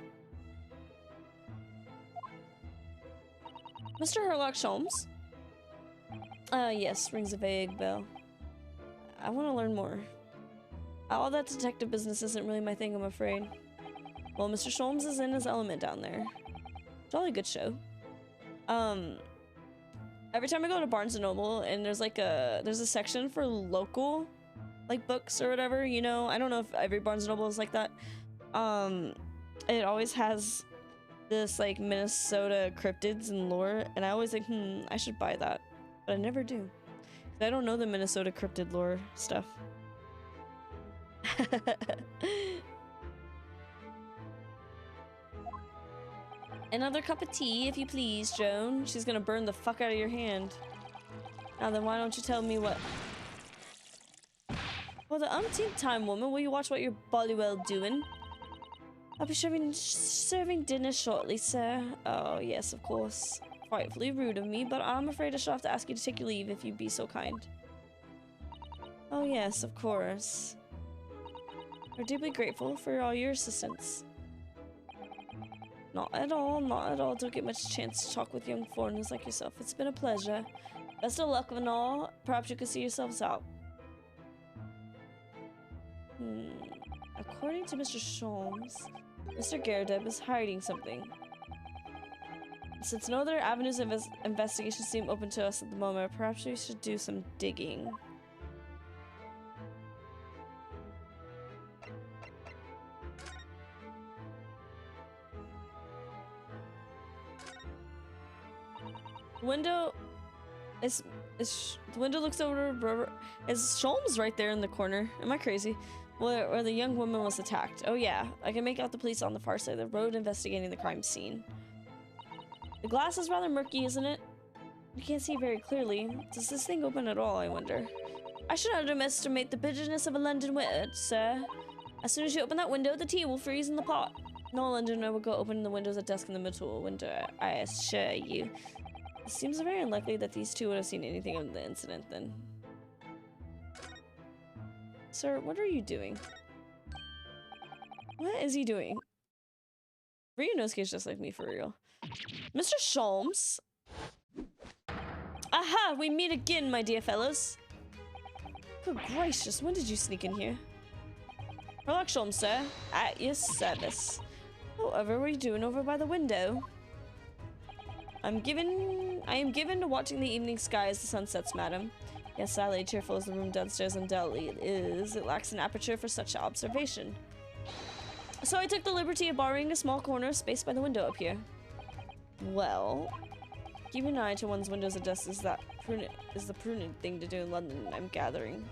Mr. Herlock Sholmes? Yes, rings a vague bell. I want to learn more. All that detective business isn't really my thing, I'm afraid. Well, Mr. Sholmes is in his element down there. Jolly good show. Every time I go to Barnes & Noble and there's like there's a section for local like books or whatever, you know, I don't know if every Barnes & Noble is like that. It always has this like Minnesota cryptids and lore, and I always think, I should buy that, but I never do. I don't know the Minnesota cryptid lore stuff. Another cup of tea, if you please, Joan. She's gonna burn the fuck out of your hand. Now then, why don't you tell me what... For the umpteenth time, woman, will you watch what you're bolly well doing? I'll be serving dinner shortly, sir. Oh, yes, of course. Frightfully rude of me, but I'm afraid I shall have to ask you to take your leave if you'd be so kind. Oh, yes, of course. We're deeply grateful for all your assistance. Not at all, not at all. Don't get much chance to talk with young foreigners like yourself. It's been a pleasure. Best of luck and all. Perhaps you could see yourselves out. According to Mr. Sholmes, Mr. Gyarados is hiding something. Since no other avenues of investigation seem open to us at the moment, perhaps we should do some digging. Window is the window looks over. Is Sholmes right there in the corner? Am I crazy? Where the young woman was attacked. Oh yeah, I can make out the police on the far side of the road investigating the crime scene. The glass is rather murky, isn't it? You can't see very clearly. Does this thing open at all, I wonder? I should not underestimate the bitterness of a London winter, sir. As soon as you open that window, the tea will freeze in the pot. No Londoner will go open the windows at dusk in the middle of winter, I assure you. It seems very unlikely that these two would have seen anything of the incident then. Sir, what are you doing? What is he doing? Ryunosuke is just like me for real. Mr. Sholmes? Aha! We meet again, my dear fellows. Good gracious, when did you sneak in here? Relax, Sholmes, sir. At your service. Whatever were you doing over by the window? I am given to watching the evening sky as the sun sets, madam. Yes, sadly, cheerful as the room downstairs undoubtedly is, it lacks an aperture for such observation. So I took the liberty of borrowing a small corner of space by the window up here. Well, keeping an eye to one's windows and desks is the prudent thing to do in London, I'm gathering.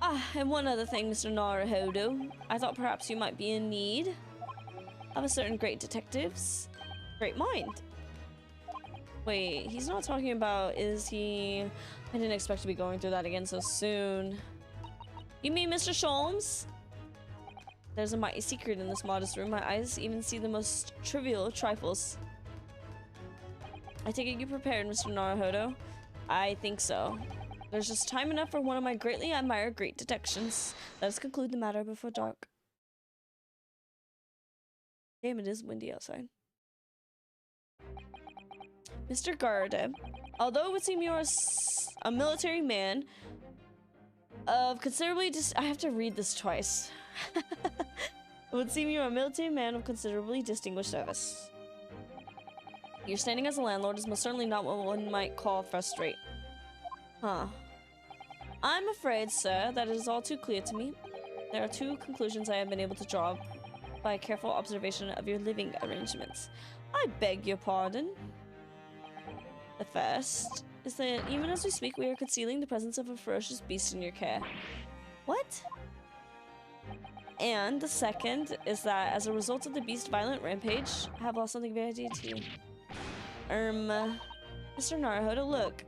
Ah, and one other thing, Mr. Naruhodo. I thought perhaps you might be in need of a certain great detective's great mind. Wait, he's not talking about, is he? I didn't expect to be going through that again so soon. You mean Mr. Sholmes? There's a mighty secret in this modest room. My eyes even see the most trivial of trifles. I take it you prepared, Mr. Naruhodo? I think so. There's just time enough for one of my greatly admired great detections. Let us conclude the matter before dark. Damn, it is windy outside. Mr. Garda, although it would seem you're a military man of considerably I have to read this twice. It would seem you're a military man of considerably distinguished service. Your standing as a landlord is most certainly not what one might call frustrate. Huh. I'm afraid, sir, that it is all too clear to me. There are two conclusions I have been able to draw by a careful observation of your living arrangements. I beg your pardon. The first is that even as we speak, we are concealing the presence of a ferocious beast in your care. What? And the second is that as a result of the beast's violent rampage, I have lost something very dear to you. Mr. Naruhodo, look.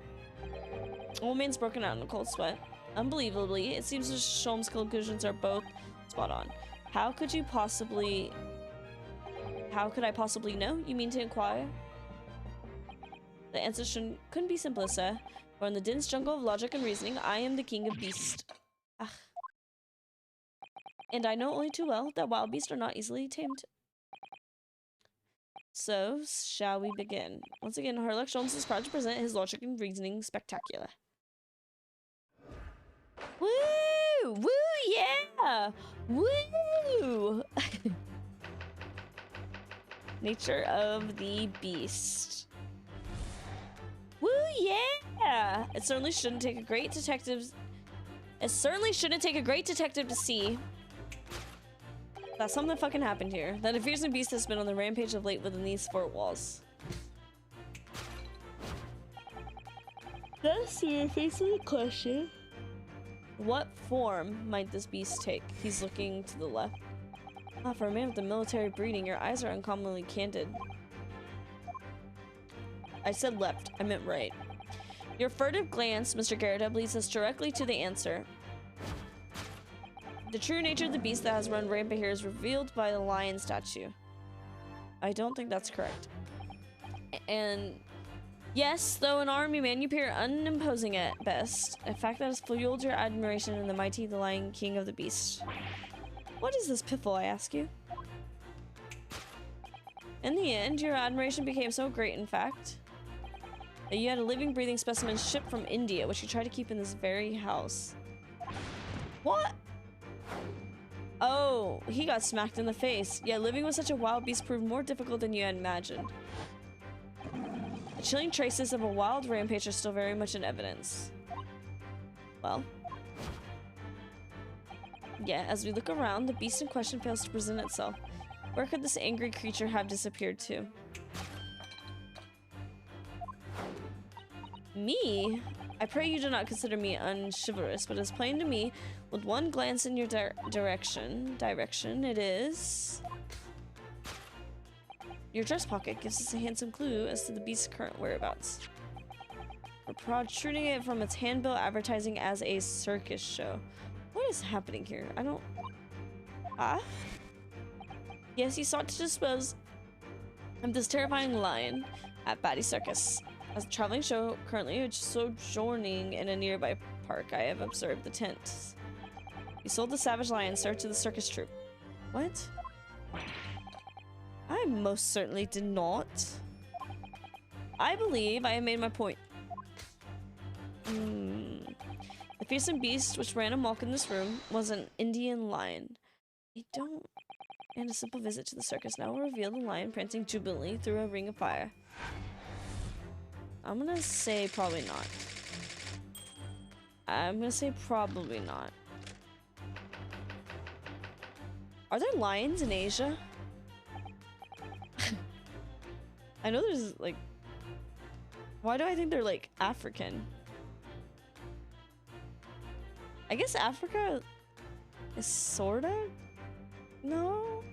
Old man's broken out in a cold sweat. Unbelievably, it seems that Sholmes' conclusions are both spot on. How could I possibly know? You mean to inquire? The answer couldn't be simpler, sir. For in the dense jungle of logic and reasoning, I am the king of beasts. Ugh. And I know only too well that wild beasts are not easily tamed. So, shall we begin? Once again, Sherlock Sholmes is proud to present his logic and reasoning spectacular. Woo! Woo, yeah! Woo! Nature of the beast. Woo, yeah! It certainly shouldn't take a great detective to see that something fucking happened here. That a fearsome beast has been on the rampage of late within these fort walls. Thus, you're facing the question: what form might this beast take? He's looking to the left. Ah, for a man with the military breeding, your eyes are uncommonly candid. I said left, I meant right. Your furtive glance, Mr. Garrett, leads us directly to the answer. The true nature of the beast that has run rampant here is revealed by the lion statue. I don't think that's correct. And yes, though an army man, you appear unimposing at best. A fact that has fueled your admiration in the mighty, the lion king of the beast. What is this piffle, I ask you? In the end, your admiration became so great, in fact, that you had a living, breathing specimen shipped from India, which you tried to keep in this very house. What? Oh, he got smacked in the face. Yeah, living with such a wild beast proved more difficult than you had imagined. The chilling traces of a wild rampage are still very much in evidence. Well, yeah, as we look around, the beast in question fails to present itself. Where could this angry creature have disappeared to? Me? I pray you do not consider me unchivalrous, but it's plain to me, with one glance in your direction, it is... Your dress pocket gives us a handsome clue as to the beast's current whereabouts. We're protruding it from its handbill advertising as a circus show. What is happening here? I don't... Ah? Yes, he sought to dispose of this terrifying lion at Batty Circus. As a traveling show, currently sojourning in a nearby park, I have observed the tents. You sold the savage lion, sir, to the circus troupe. What? I most certainly did not. I believe I have made my point. The fearsome beast which ran amok in this room was an Indian lion. And a simple visit to the circus now will reveal the lion prancing jubilantly through a ring of fire. I'm gonna say probably not. I'm gonna say probably not. Are there lions in Asia? I know there's like... Why do I think they're like African? I guess Africa is sorta? No?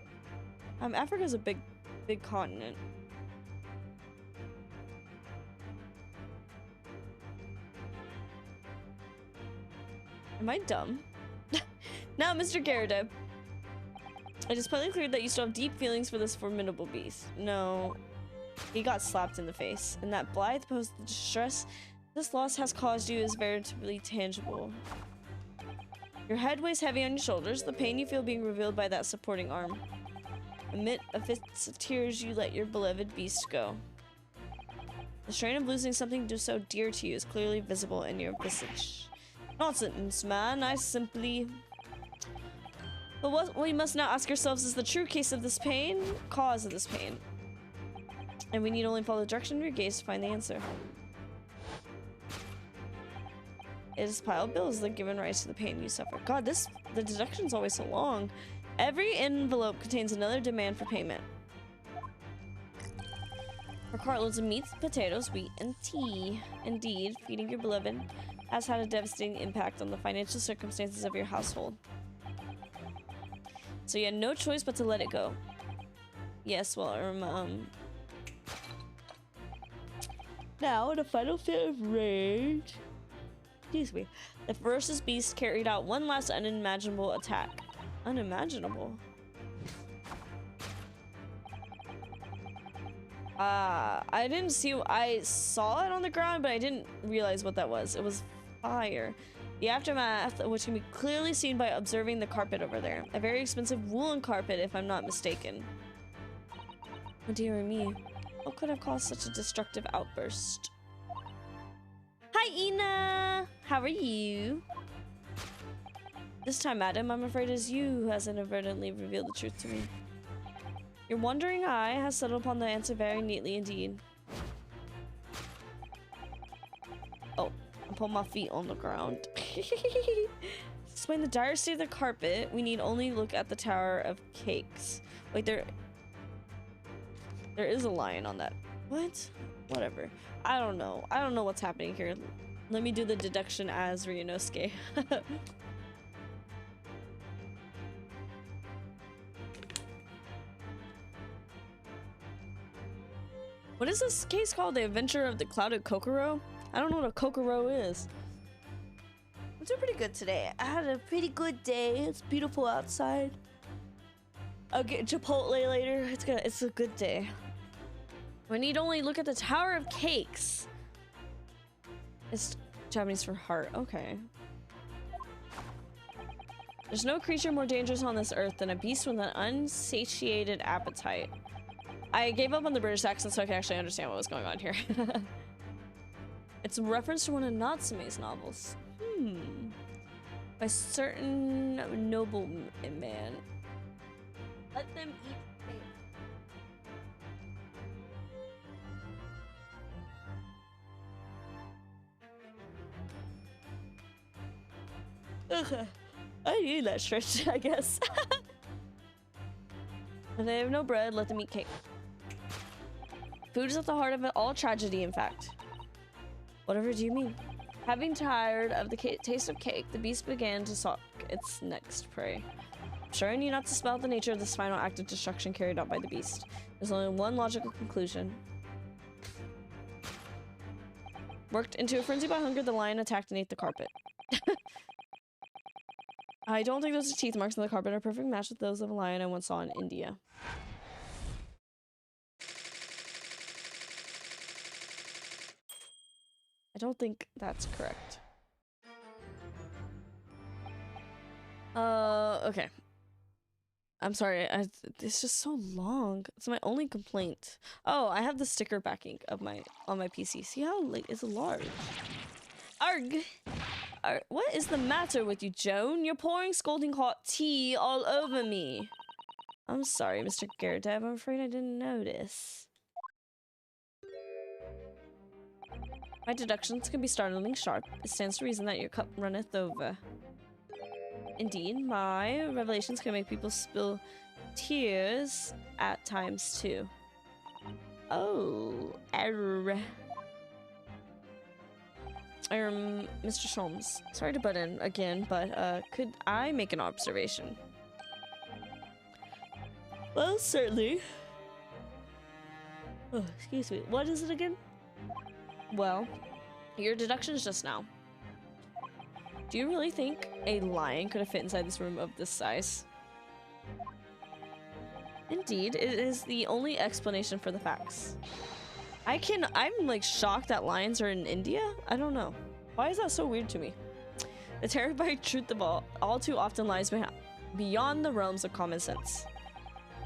Africa's a big continent. Am I dumb? Now, Mr. Garrett, it is plainly clear that you still have deep feelings for this formidable beast. No. He got slapped in the face, and that blithe post the distress this loss has caused you is veritably tangible. Your head weighs heavy on your shoulders, the pain you feel being revealed by that supporting arm. Amid a fit of tears, you let your beloved beast go. The strain of losing something so dear to you is clearly visible in your visage. Nonsense, man, I simply... But what we must now ask ourselves is the true cause of this pain. And we need only follow the direction of your gaze to find the answer. It is pile of bills that have given rise to the pain you suffer. God, the deduction's always so long. Every envelope contains another demand for payment. For cartloads of meats, potatoes, wheat, and tea. Indeed, feeding your beloved has had a devastating impact on the financial circumstances of your household. So you had no choice but to let it go. Yes, well, now, in a final fit of rage... Excuse me. The ferocious beast carried out one last unimaginable attack. Unimaginable? I didn't see... I saw it on the ground, but I didn't realize what that was. It was fire. The aftermath, which can be clearly seen by observing the carpet over there. A very expensive woolen carpet, if I'm not mistaken. Oh dear me. What could have caused such a destructive outburst? Hi, Ina! How are you? This time, madam, I'm afraid it is you who has inadvertently revealed the truth to me. Your wandering eye has settled upon the answer very neatly indeed. Oh, I put my feet on the ground. To explain the dire state of the carpet, we need only look at the Tower of Cakes. Wait, there is a lion on that. What? Whatever. I don't know. I don't know what's happening here. Let me do the deduction as Ryunosuke. What is this case called? The Adventure of the Clouded Kokoro? I don't know what a Kokoro is. I'm doing pretty good today. I had a pretty good day. It's beautiful outside. I'll get Chipotle later. It's a good day. We need only look at the Tower of Cakes. It's Japanese for heart. Okay. There's no creature more dangerous on this earth than a beast with an unsatiated appetite. I gave up on the British accent so I could actually understand what was going on here. It's a reference to one of Natsume's novels. By certain nobleman. Let them eat cake. Okay. I need that stretch, I guess. If they have no bread, let them eat cake. Food is at the heart of it all tragedy, in fact. Whatever do you mean? Having tired of the taste of cake, the beast began to stalk its next prey. I'm sure I need not to spell out the nature of this final act of destruction carried out by the beast. There's only one logical conclusion. Worked into a frenzy by hunger, the lion attacked and ate the carpet. I don't think those teeth marks on the carpet are a perfect match with those of a lion I once saw in India. I don't think that's correct. Okay. I'm sorry. It's just so long. It's my only complaint. Oh, I have the sticker backing of on my PC. See how like it's large. Arg. What is the matter with you, Joan? You're pouring scalding hot tea all over me. I'm sorry, Mr. Gardev. I'm afraid I didn't notice. My deductions can be startlingly sharp. It stands to reason that your cup runneth over. Indeed, my revelations can make people spill tears at times too. Oh, error. Mr. Sholmes, sorry to butt in again, but could I make an observation? Well, certainly. Oh, excuse me. What is it again? Well, your deductions just now. Do you really think a lion could have fit inside this room of this size? Indeed, it is the only explanation for the facts. I'm like shocked that lions are in India. I don't know. Why is that so weird to me? The terrifying truth of all too often lies beyond the realms of common sense.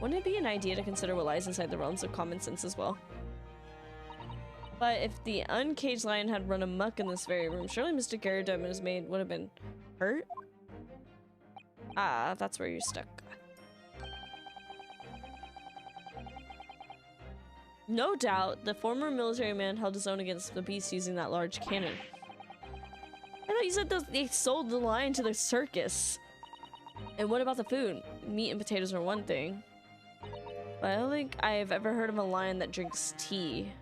Wouldn't it be an idea to consider what lies inside the realms of common sense as well? But if the uncaged lion had run amok in this very room, surely Mr. Gardev and his maid would have been hurt? Ah, that's where you're stuck. No doubt, the former military man held his own against the beast using that large cannon. I thought you said they sold the lion to the circus. And what about the food? Meat and potatoes are one thing. But I don't think I've ever heard of a lion that drinks tea.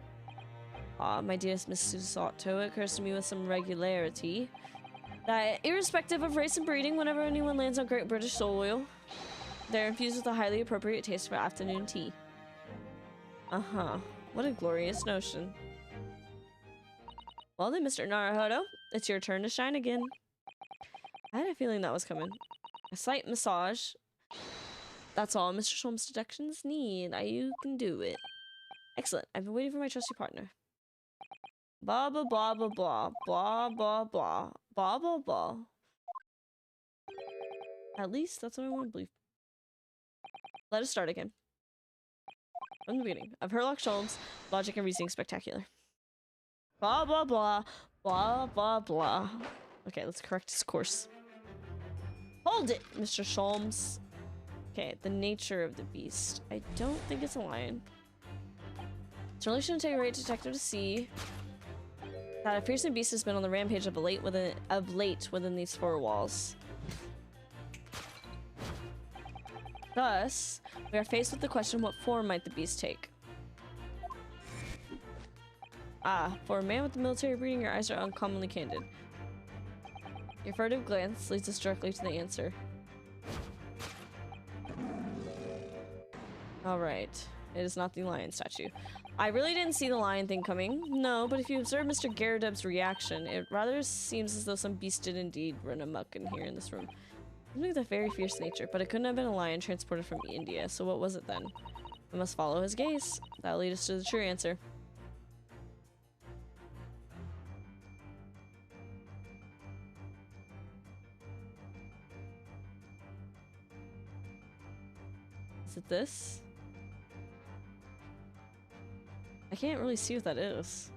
My dearest Miss Susato, it occurs to me with some regularity that irrespective of race and breeding, whenever anyone lands on Great British soil, they're infused with a highly appropriate taste for afternoon tea. Uh-huh. What a glorious notion. Well then, Mr. Naruhodo, it's your turn to shine again. I had a feeling that was coming. A slight massage. That's all Mr. Sholmes' deductions need. You can do it. Excellent. I've been waiting for my trusty partner. Blah, blah, blah, blah, blah. Blah, blah, blah. Blah, blah, blah. At least that's what I want to believe. Let us start again. From the beginning. Of Herlock Sholmes, logic and reasoning spectacular. Blah, blah, blah. Blah, blah, blah. Okay, let's correct his course. Hold it, Mr. Sholmes. Okay, the nature of the beast. I don't think it's a lion. Certainly shouldn't take a great detective to see that a fearsome beast has been on the rampage of late within these four walls. Thus, we are faced with the question, what form might the beast take? Ah, for a man with the military breeding, your eyes are uncommonly candid. Your furtive glance leads us directly to the answer. Alright, it is not the lion statue. I really didn't see the lion thing coming. No, but if you observe Mr. Garredeb's reaction, it rather seems as though some beast did indeed run amok in here in this room. Something with a very fierce nature, but it couldn't have been a lion transported from India, so what was it then? We must follow his gaze. That'll lead us to the true answer. Is it this? I can't really see what that is.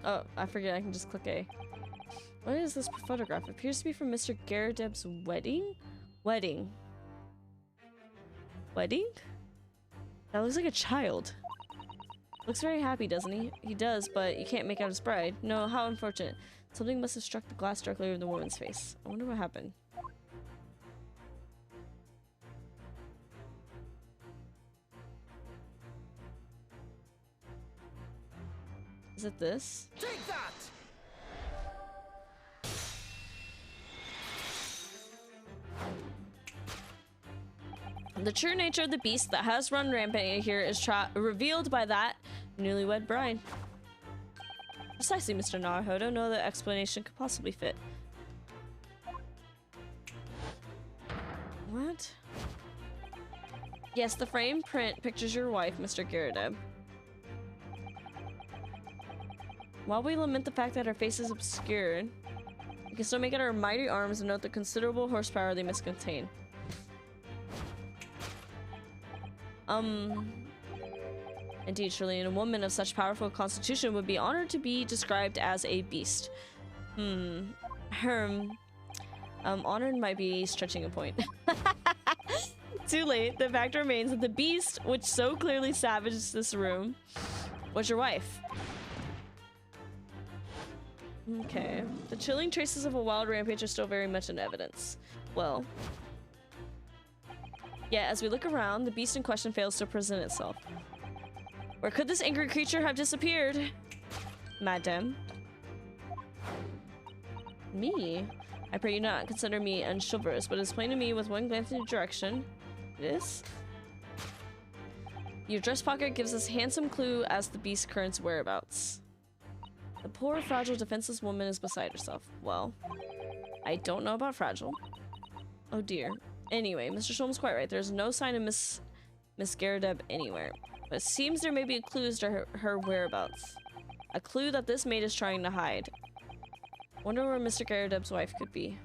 Oh, I forget I can just click A. What is this photograph? It appears to be from Mr. Garredeb's wedding? Wedding? That looks like a child. Looks very happy, doesn't he? He does, but you can't make out his bride. No, how unfortunate. Something must have struck the glass directly over the woman's face. I wonder what happened. Is it this? Take that! The true nature of the beast that has run rampant here is revealed by that newlywed bride. Precisely, Mr. Naruhodo. No other explanation could possibly fit. What? Yes, the frame print pictures your wife, Mr. Garredeb. While we lament the fact that her face is obscured, We can still make out our mighty arms and note the considerable horsepower they must contain. Indeed, surely a woman of such powerful constitution would be honored to be described as a beast. Honored might be stretching a point. Too late. The fact remains that the beast, which so clearly savaged this room, was your wife. Okay. The chilling traces of a wild rampage are still very much in evidence. Well. Yeah, as we look around, the beast in question fails to present itself. Where could this angry creature have disappeared? Madam. Me? I pray you not consider me unchivalrous, but it's plain to me with one glance in your direction. It is? Your dress pocket gives us a handsome clue as to the beast's current whereabouts. The poor, fragile, defenseless woman is beside herself. Well, I don't know about fragile. Oh dear. Anyway, Mr. Sholm's quite right. There's no sign of Miss Garadeb anywhere. But it seems there may be clues to her whereabouts. A clue that this maid is trying to hide. Wonder where Mr. Garadeb's wife could be.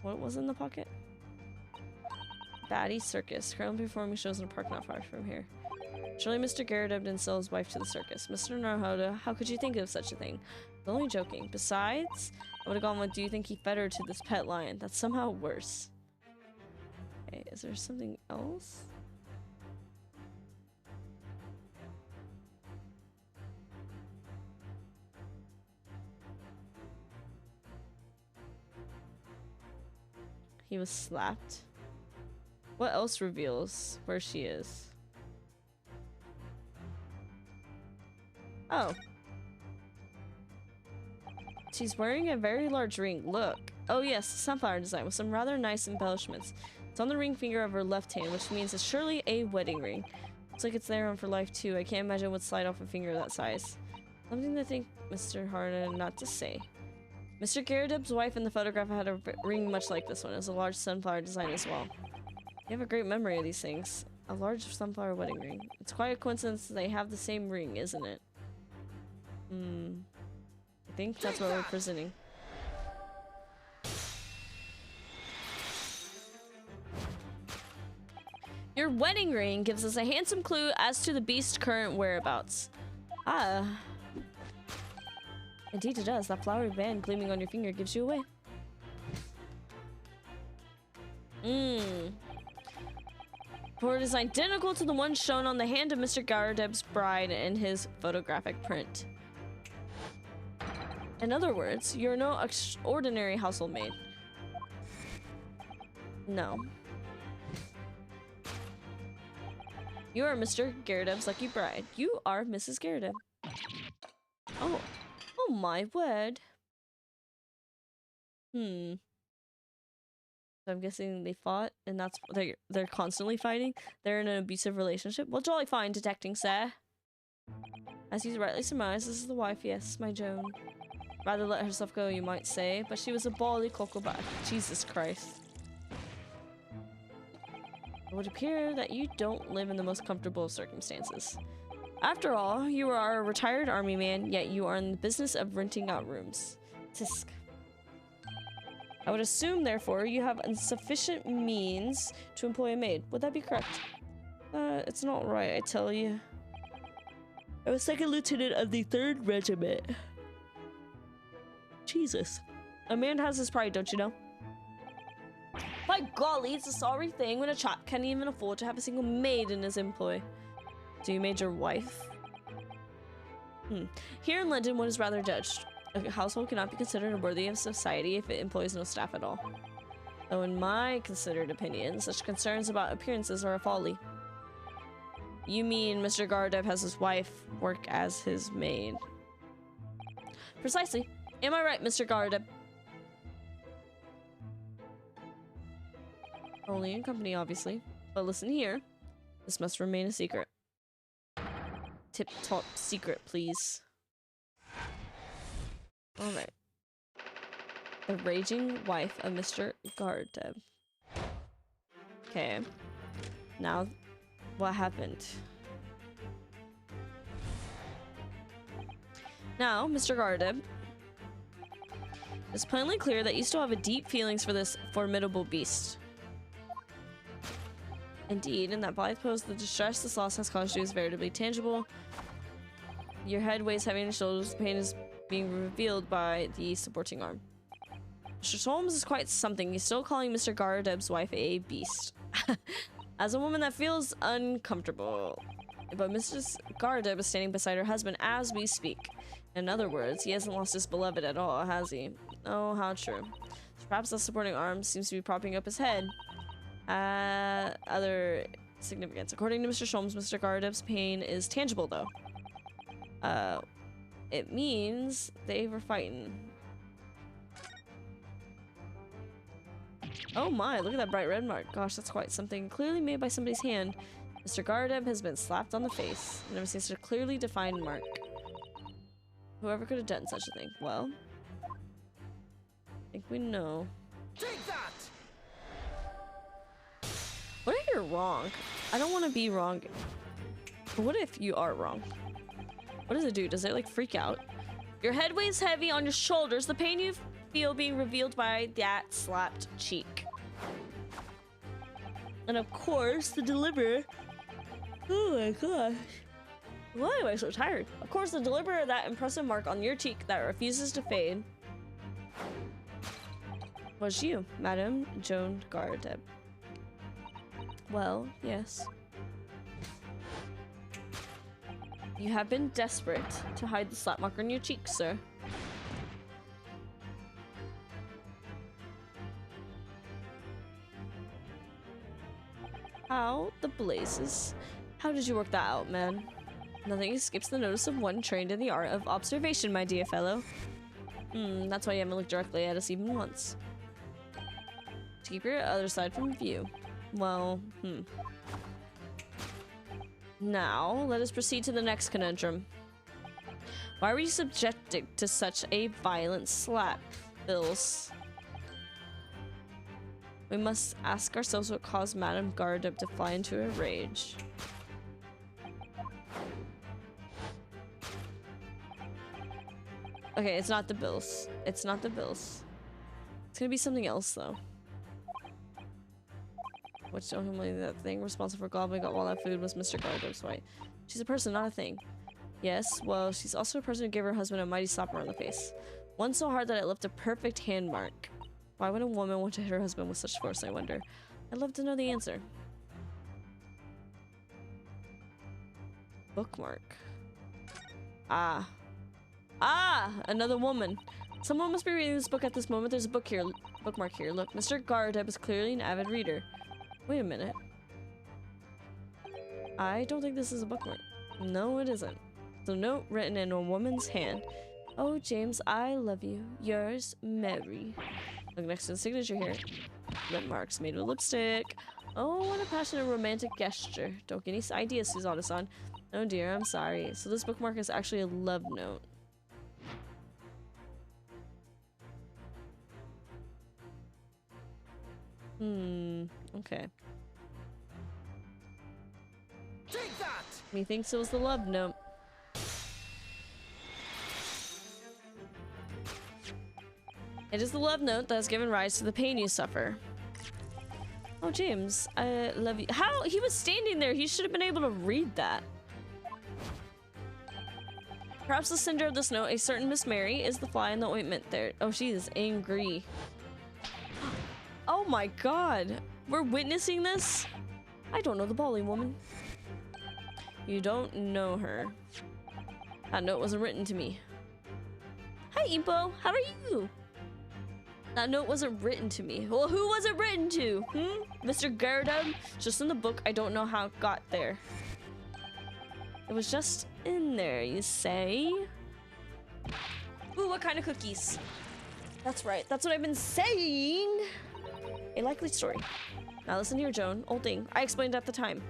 What was in the pocket? Batty Circus. Currently performing shows in a park not far from here. Surely Mr. Garadeb didn't sell his wife to the circus. Mr. Narhoda, how could you think of such a thing? I'm only joking. Besides, I would have gone with, do you think he fed her to this pet lion? That's somehow worse. Okay, is there something else? He was slapped. What else reveals where she is? Oh. She's wearing a very large ring. Look. Oh yes, sunflower design with some rather nice embellishments. It's on the ring finger of her left hand, which means it's surely a wedding ring. Looks like it's there on for life too. I can't imagine it would slide off a finger that size. Something to think, Mr. Harden, not to say. Mr. Garadeb's wife in the photograph had a ring much like this one. It was a large sunflower design as well. You have a great memory of these things. A large sunflower wedding ring. It's quite a coincidence that they have the same ring, isn't it? I think that's what we're presenting. Your wedding ring gives us a handsome clue as to the beast's current whereabouts. Ah. Indeed it does. That flowery band gleaming on your finger gives you away. For it is identical to the one shown on the hand of Mr. Garadeb's bride in his photographic print. In other words, you're no extraordinary household maid. No. You are Mr. Garadeb's lucky bride. You are Mrs. Garadeb. Oh. Oh my word. So I'm guessing they fought, and that's they're constantly fighting. They're in an abusive relationship. Well, jolly fine detecting, sir. As you rightly surmise, this is the wife, yes, my Joan. Rather let herself go, you might say, but she was a bally cockleback. Jesus Christ. It would appear that you don't live in the most comfortable of circumstances. After all, you are a retired army man, yet you are in the business of renting out rooms. Tisk. I would assume, therefore, you have insufficient means to employ a maid. Would that be correct? It's not right, I tell you. I was second lieutenant of the 3rd Regiment. Jesus. A man has his pride, don't you know? By golly, it's a sorry thing when a chap can't even afford to have a single maid in his employ. So you made your wife? Here in London, one is rather judged. A household cannot be considered worthy of society if it employs no staff at all. Though in my considered opinion, such concerns about appearances are a folly. You mean Mr. Garadeb has his wife work as his maid? Precisely. Am I right, Mr. Garadeb? Only in company, obviously. But listen here. This must remain a secret. Tip-top secret, please. Alright. The raging wife of Mr. Garadeb. Okay. Now, what happened? Now, Mr. Gardeb, it's plainly clear that you still have a deep feelings for this formidable beast. Indeed, in that blithe pose, the distress this loss has caused you is veritably tangible. Your head weighs heavy on your shoulders. The pain is being revealed by the supporting arm. Mr. Holmes is quite something. He's still calling Mr. Gardeb's wife a beast. As a woman, that feels uncomfortable. But Mrs. Gardeb is standing beside her husband as we speak. In other words, he hasn't lost his beloved at all, has he? Oh, how true. Perhaps the supporting arm seems to be propping up his head. Other significance. According to Mr. Sholmes, Mr. Gardeb's pain is tangible, though. It means they were fighting. Oh my, look at that bright red mark. Gosh, that's quite something. Clearly made by somebody's hand. Mr. Gardeb has been slapped on the face. I've never seen such a clearly defined mark. Whoever could have done such a thing? Well, I think we know. Take that! What if you're wrong? I don't want to be wrong. But what if you are wrong? What does it do? Does it like freak out? Your head weighs heavy on your shoulders. The pain you feel being revealed by that slapped cheek. And of course, the deliverer. Oh my gosh. Why am I so tired? Of course, the deliverer of that impressive mark on your cheek that refuses to fade was you, Madame Joan Gardeb. Well, yes. You have been desperate to hide the slap mark on your cheek, sir. How the blazes? How did you work that out, man? Nothing escapes the notice of one trained in the art of observation, my dear fellow. That's why you haven't looked directly at us even once. To keep your other side from view. Well, Now, let us proceed to the next conundrum. Why were you subjected to such a violent slap, Bills? We must ask ourselves what caused Madame Gardeb to fly into a rage. Okay, it's not the bills. It's not the bills. It's gonna be something else, though. Which don't believe that thing responsible for gobbling up all that food was Mr. Gardeb's wife. She's a person, not a thing. Yes, well, she's also a person who gave her husband a mighty slap around the face. One so hard that it left a perfect hand mark. Why would a woman want to hit her husband with such force, I wonder? I'd love to know the answer. Bookmark. Ah, another woman. Someone must be reading this book at this moment. There's a bookmark here. Look, Mr. Gardeb is clearly an avid reader. Wait a minute. I don't think this is a bookmark. No, it isn't. It's a note written in a woman's hand. Oh, James, I love you. Yours, Mary. Look next to the signature here. Lip marks made with lipstick. Oh, what a passionate romantic gesture. Don't get any ideas, Suzanne-san. Oh dear, I'm sorry. So this bookmark is actually a love note. Okay. Take that! Methinks it was the love note. It is the love note that has given rise to the pain you suffer. Oh, James, I love you. How? He was standing there. He should have been able to read that. Perhaps the sender of this note, a certain Miss Mary, is the fly in the ointment there. Oh, she is angry. Oh my god. We're witnessing this? I don't know the bawling woman. You don't know her. That note wasn't written to me. Hi, Impo. How are you? That note wasn't written to me. Well, who was it written to? Mr. Gardeb? Just in the book. I don't know how it got there. It was just in there, you say? Ooh, what kind of cookies? That's right. That's what I've been saying. A likely story. Now listen here, Joan. Old thing. I explained at the time.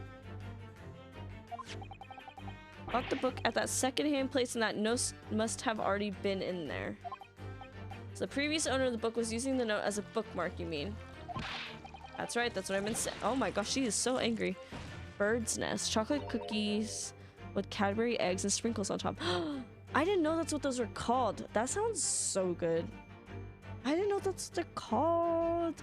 Bought the book at that secondhand place and that note must have already been in there. So the previous owner of the book was using the note as a bookmark, you mean? That's right. That's what I've been saying. Oh my gosh, she is so angry. Bird's nest. Chocolate cookies with Cadbury eggs and sprinkles on top. I didn't know that's what those were called. That sounds so good. I didn't know that's what they're called.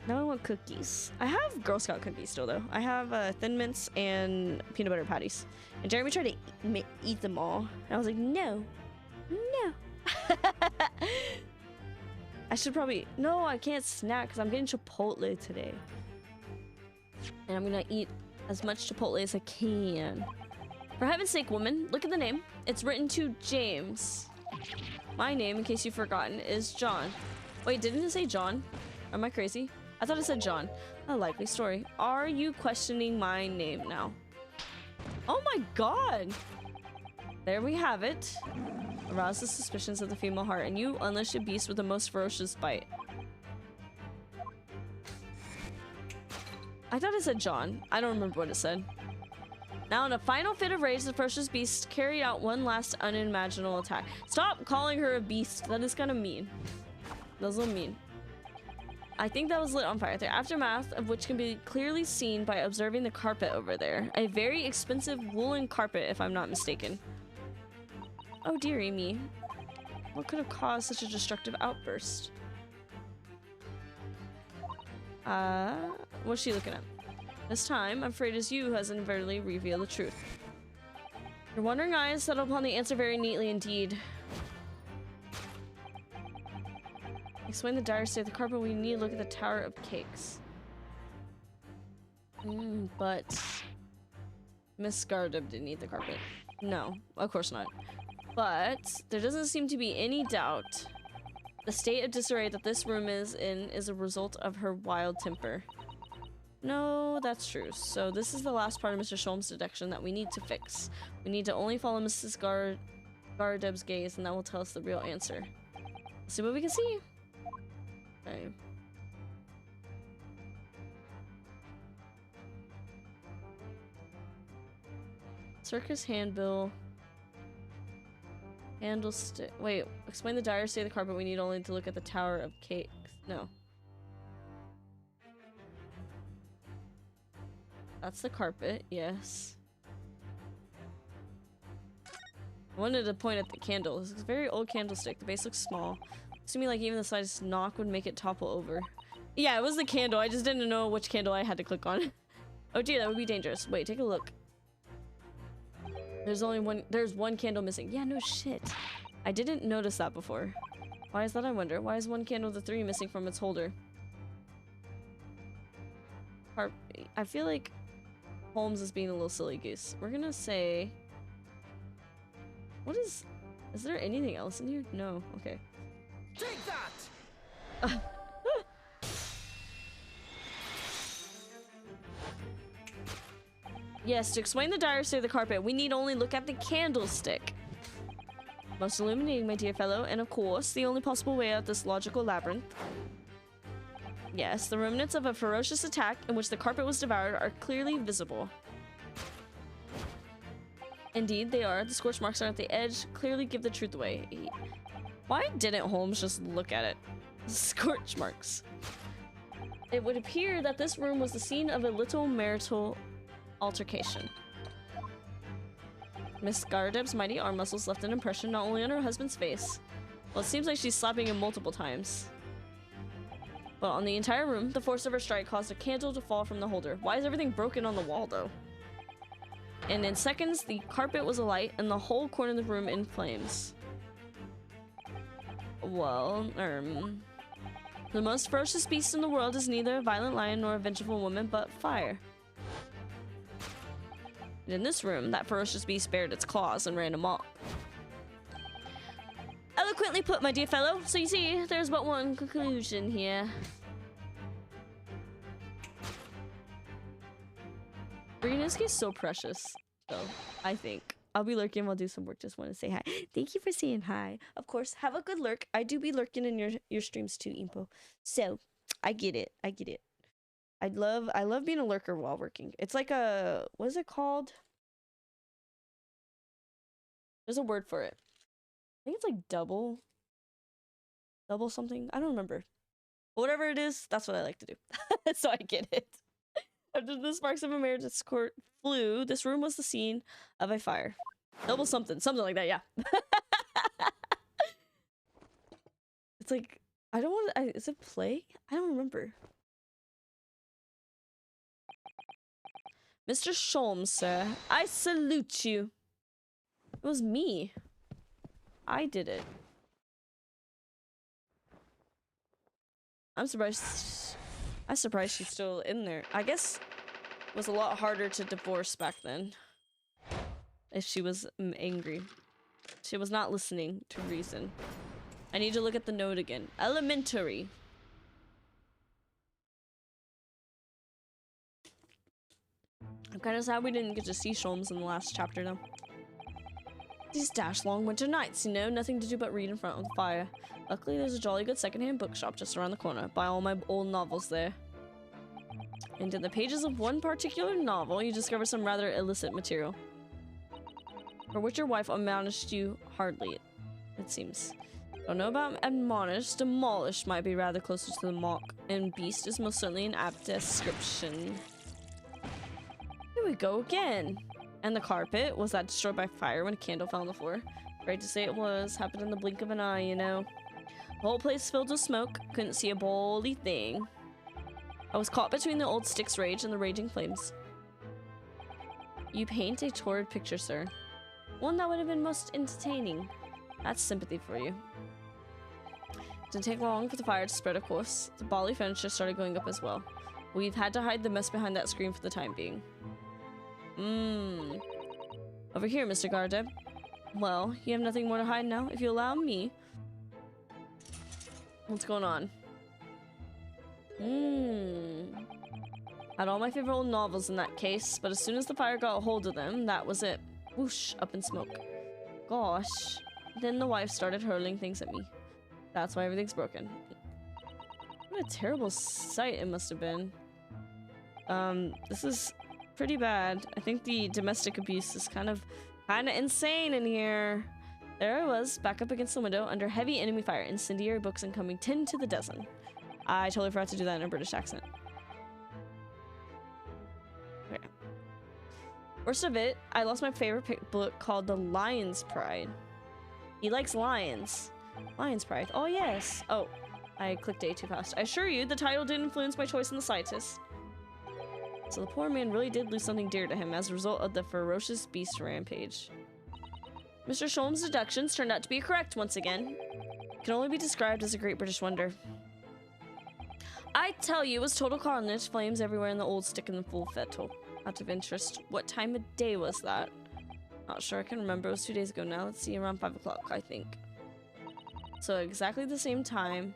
Now I want cookies. I have Girl Scout cookies still, though. I have Thin Mints and peanut butter patties. And Jeremy tried to eat them all. And I was like, no. No. I should probably... No, I can't snack because I'm getting Chipotle today. And I'm going to eat as much Chipotle as I can. For heaven's sake, woman, look at the name. It's written to James. My name, in case you've forgotten, is John. Wait, didn't it say John? Am I crazy? I thought it said John. A likely story. Are you questioning my name now? Oh my god! There we have it. Arouse the suspicions of the female heart, and you unleash a beast with the most ferocious bite. I thought it said John. I don't remember what it said. Now, in a final fit of rage, the ferocious beast carried out one last unimaginable attack. Stop calling her a beast. That is kind of mean. That's a little mean. I think that was lit on fire. The aftermath of which can be clearly seen by observing the carpet over there. A very expensive woolen carpet, if I'm not mistaken. Oh, dearie me. What could have caused such a destructive outburst? What's she looking at? This time, I'm afraid it's you who has inadvertently revealed the truth. Your wondering eyes settle upon the answer very neatly indeed. Explain the dire state of the carpet. We need to look at the Tower of Cakes. But Miss Gardeb didn't eat the carpet. No, of course not. But there doesn't seem to be any doubt. The state of disarray that this room is in is a result of her wild temper. No, that's true. So this is the last part of Mr. Sholmes' deduction that we need to fix. We need to only follow Mrs. Gardeb's gaze, and that will tell us the real answer. Let's see what we can see. Okay. Circus handbill. Handlestick. Wait, explain the dire state of the carpet. We need only to look at the Tower of Cakes. No. That's the carpet, yes. I wanted to point at the candle. This is a very old candlestick. The base looks small. Looks to me like even the slightest knock would make it topple over. Yeah, it was the candle. I just didn't know which candle I had to click on. Oh dear, that would be dangerous. Wait, take a look. There's one candle missing. Yeah, no shit. I didn't notice that before. Why is that, I wonder? Why is one candle of the three missing from its holder? I feel like Holmes is being a little silly goose. We're gonna say... What is... Is there anything else in here? No. Okay. Take that! Yes, to explain the dire state of the carpet, we need only look at the candlestick. Most illuminating, my dear fellow, and of course, the only possible way out of this logical labyrinth. Yes, the remnants of a ferocious attack in which the carpet was devoured are clearly visible. Indeed, they are. The scorch marks are at the edge, clearly give the truth away. Why didn't Holmes just look at it? Scorch marks. It would appear that this room was the scene of a little marital altercation. Miss Gardeb's mighty arm muscles left an impression not only on her husband's face, well, it seems like she's slapping him multiple times, but on the entire room. The force of her strike caused a candle to fall from the holder. Why is everything broken on the wall, though? And in seconds, the carpet was alight and the whole corner of the room in flames. Well, the most ferocious beast in the world is neither a violent lion nor a vengeful woman, but fire. And in this room, that ferocious beast bared its claws and ran amok. Eloquently put, my dear fellow. So you see, there's but one conclusion here. Brianuski is so precious, so I think. I'll be lurking while I do some work. Just want to say hi. Thank you for saying hi. Of course, have a good lurk. I do be lurking in your streams too, Impo. So, I get it. I get it. I love being a lurker while working. It's like a, what is it called? There's a word for it. I think it's like double something. I don't remember. But whatever it is, that's what I like to do. So I get it. After the sparks of a marriage escort flew, this room was the scene of a fire. Double something like that, yeah. It's like, I don't want to, is it play? I don't remember. Mr. Sholmes, sir, I salute you. It was me. I did it. I'm surprised she's still in there. I guess it was a lot harder to divorce back then. If she was angry. She was not listening to reason. I need to look at the note again. Elementary. I'm kind of sad we didn't get to see Sholmes in the last chapter though. These dash long winter nights, you know, nothing to do but read in front of the fire. Luckily, there's a jolly good secondhand bookshop just around the corner. Buy all my old novels there. And in the pages of one particular novel, you discover some rather illicit material. For which your wife admonished you hardly, it seems. Don't know about admonished. Demolished might be rather closer to the mock. And beast is most certainly an apt description. Here we go again. And the carpet, was that destroyed by fire when a candle fell on the floor? Right to say it was. Happened in the blink of an eye, you know. The whole place filled with smoke. Couldn't see a boldy thing. I was caught between the old stick's rage and the raging flames. You paint a torrid picture, sir. One that would have been most entertaining. That's sympathy for you. Didn't take long for the fire to spread, of course. The bally furniture started going up as well. We've had to hide the mess behind that screen for the time being. Over here, Mr. Gardeb. Well, you have nothing more to hide now, if you allow me. What's going on? Had all my favorite old novels in that case, but as soon as the fire got a hold of them, that was it. Whoosh, up in smoke. Gosh. Then the wife started hurling things at me. That's why everything's broken. What a terrible sight it must have been. This is pretty bad. I think the domestic abuse is kind of insane in here. There I was, back up against the window, under heavy enemy fire, incendiary books incoming 10 to the dozen. I totally forgot to do that in a British accent. Okay. Worst of it, I lost my favorite book called The Lion's Pride. He likes lions. Lion's Pride. Oh, yes. Oh, I clicked A too fast. I assure you, the title didn't influence my choice in the slightest. So the poor man really did lose something dear to him as a result of the ferocious beast rampage. Mr. Sholmes' deductions turned out to be correct once again. It can only be described as a great British wonder. I tell you, it was total carnage, flames everywhere in the old stick and the full fettle. Out of interest, what time of day was that? Not sure, I can remember. It was 2 days ago now. Let's see, around 5 o'clock, I think. So exactly the same time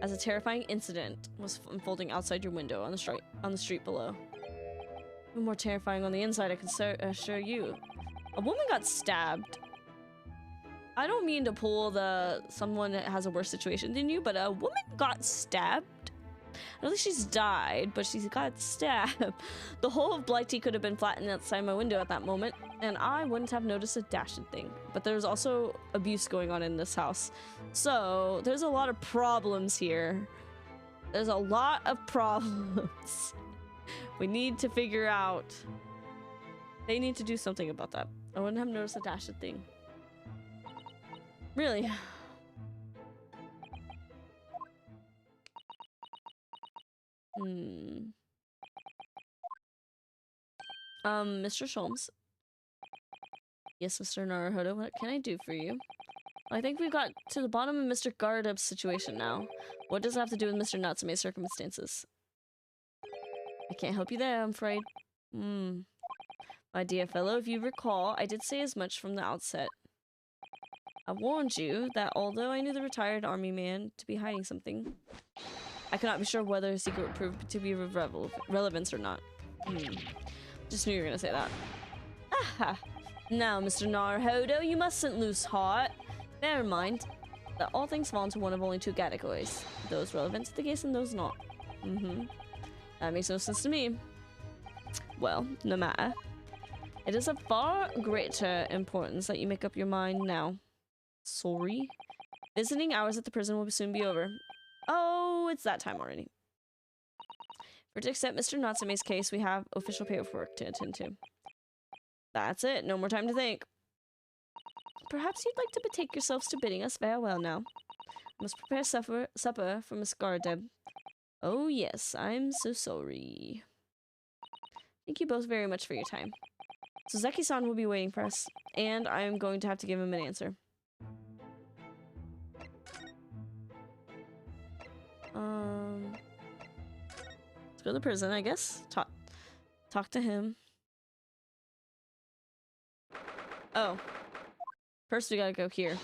as a terrifying incident was unfolding outside your window on the street below. Even more terrifying on the inside, I can assure you. A woman got stabbed. I don't mean to pull someone that has a worse situation than you, but a woman got stabbed. I don't think she's died, but she's got stabbed. The whole of Blighty could have been flattened outside my window at that moment, and I wouldn't have noticed a dashed thing. But there's also abuse going on in this house. So there's a lot of problems here. There's a lot of problems. We need to figure out. They need to do something about that. I wouldn't have noticed a dashed thing. Really? Mr. Sholmes. Yes, Mr. Naruhodo, what can I do for you? I think we've got to the bottom of Mr. Gardeb's situation now. What does it have to do with Mr. Natsume's circumstances? I can't help you there, I'm afraid. My dear fellow, if you recall, I did say as much from the outset. I warned you that although I knew the retired army man to be hiding something, I could not be sure whether his secret would prove to be of relevance or not. Just knew you were gonna say that. Aha! Now, Mr. Naruhodo, you mustn't lose heart. Bear in mind that all things fall into one of only two categories. Those relevant to the case and those not. That makes no sense to me. Well, no matter. It is of far greater importance that you make up your mind now. Sorry? Visiting hours at the prison will soon be over. Oh, it's that time already. For to accept Mr. Natsume's case, we have official paperwork to attend to. That's it. No more time to think. Perhaps you'd like to betake yourselves to bidding us farewell now. I must prepare supper for Miss Gardeb. Oh yes, I'm so sorry. Thank you both very much for your time. Suzeki-san will be waiting for us, and I'm going to have to give him an answer. Let's go to the prison, I guess. Talk to him. Oh. First we gotta go here.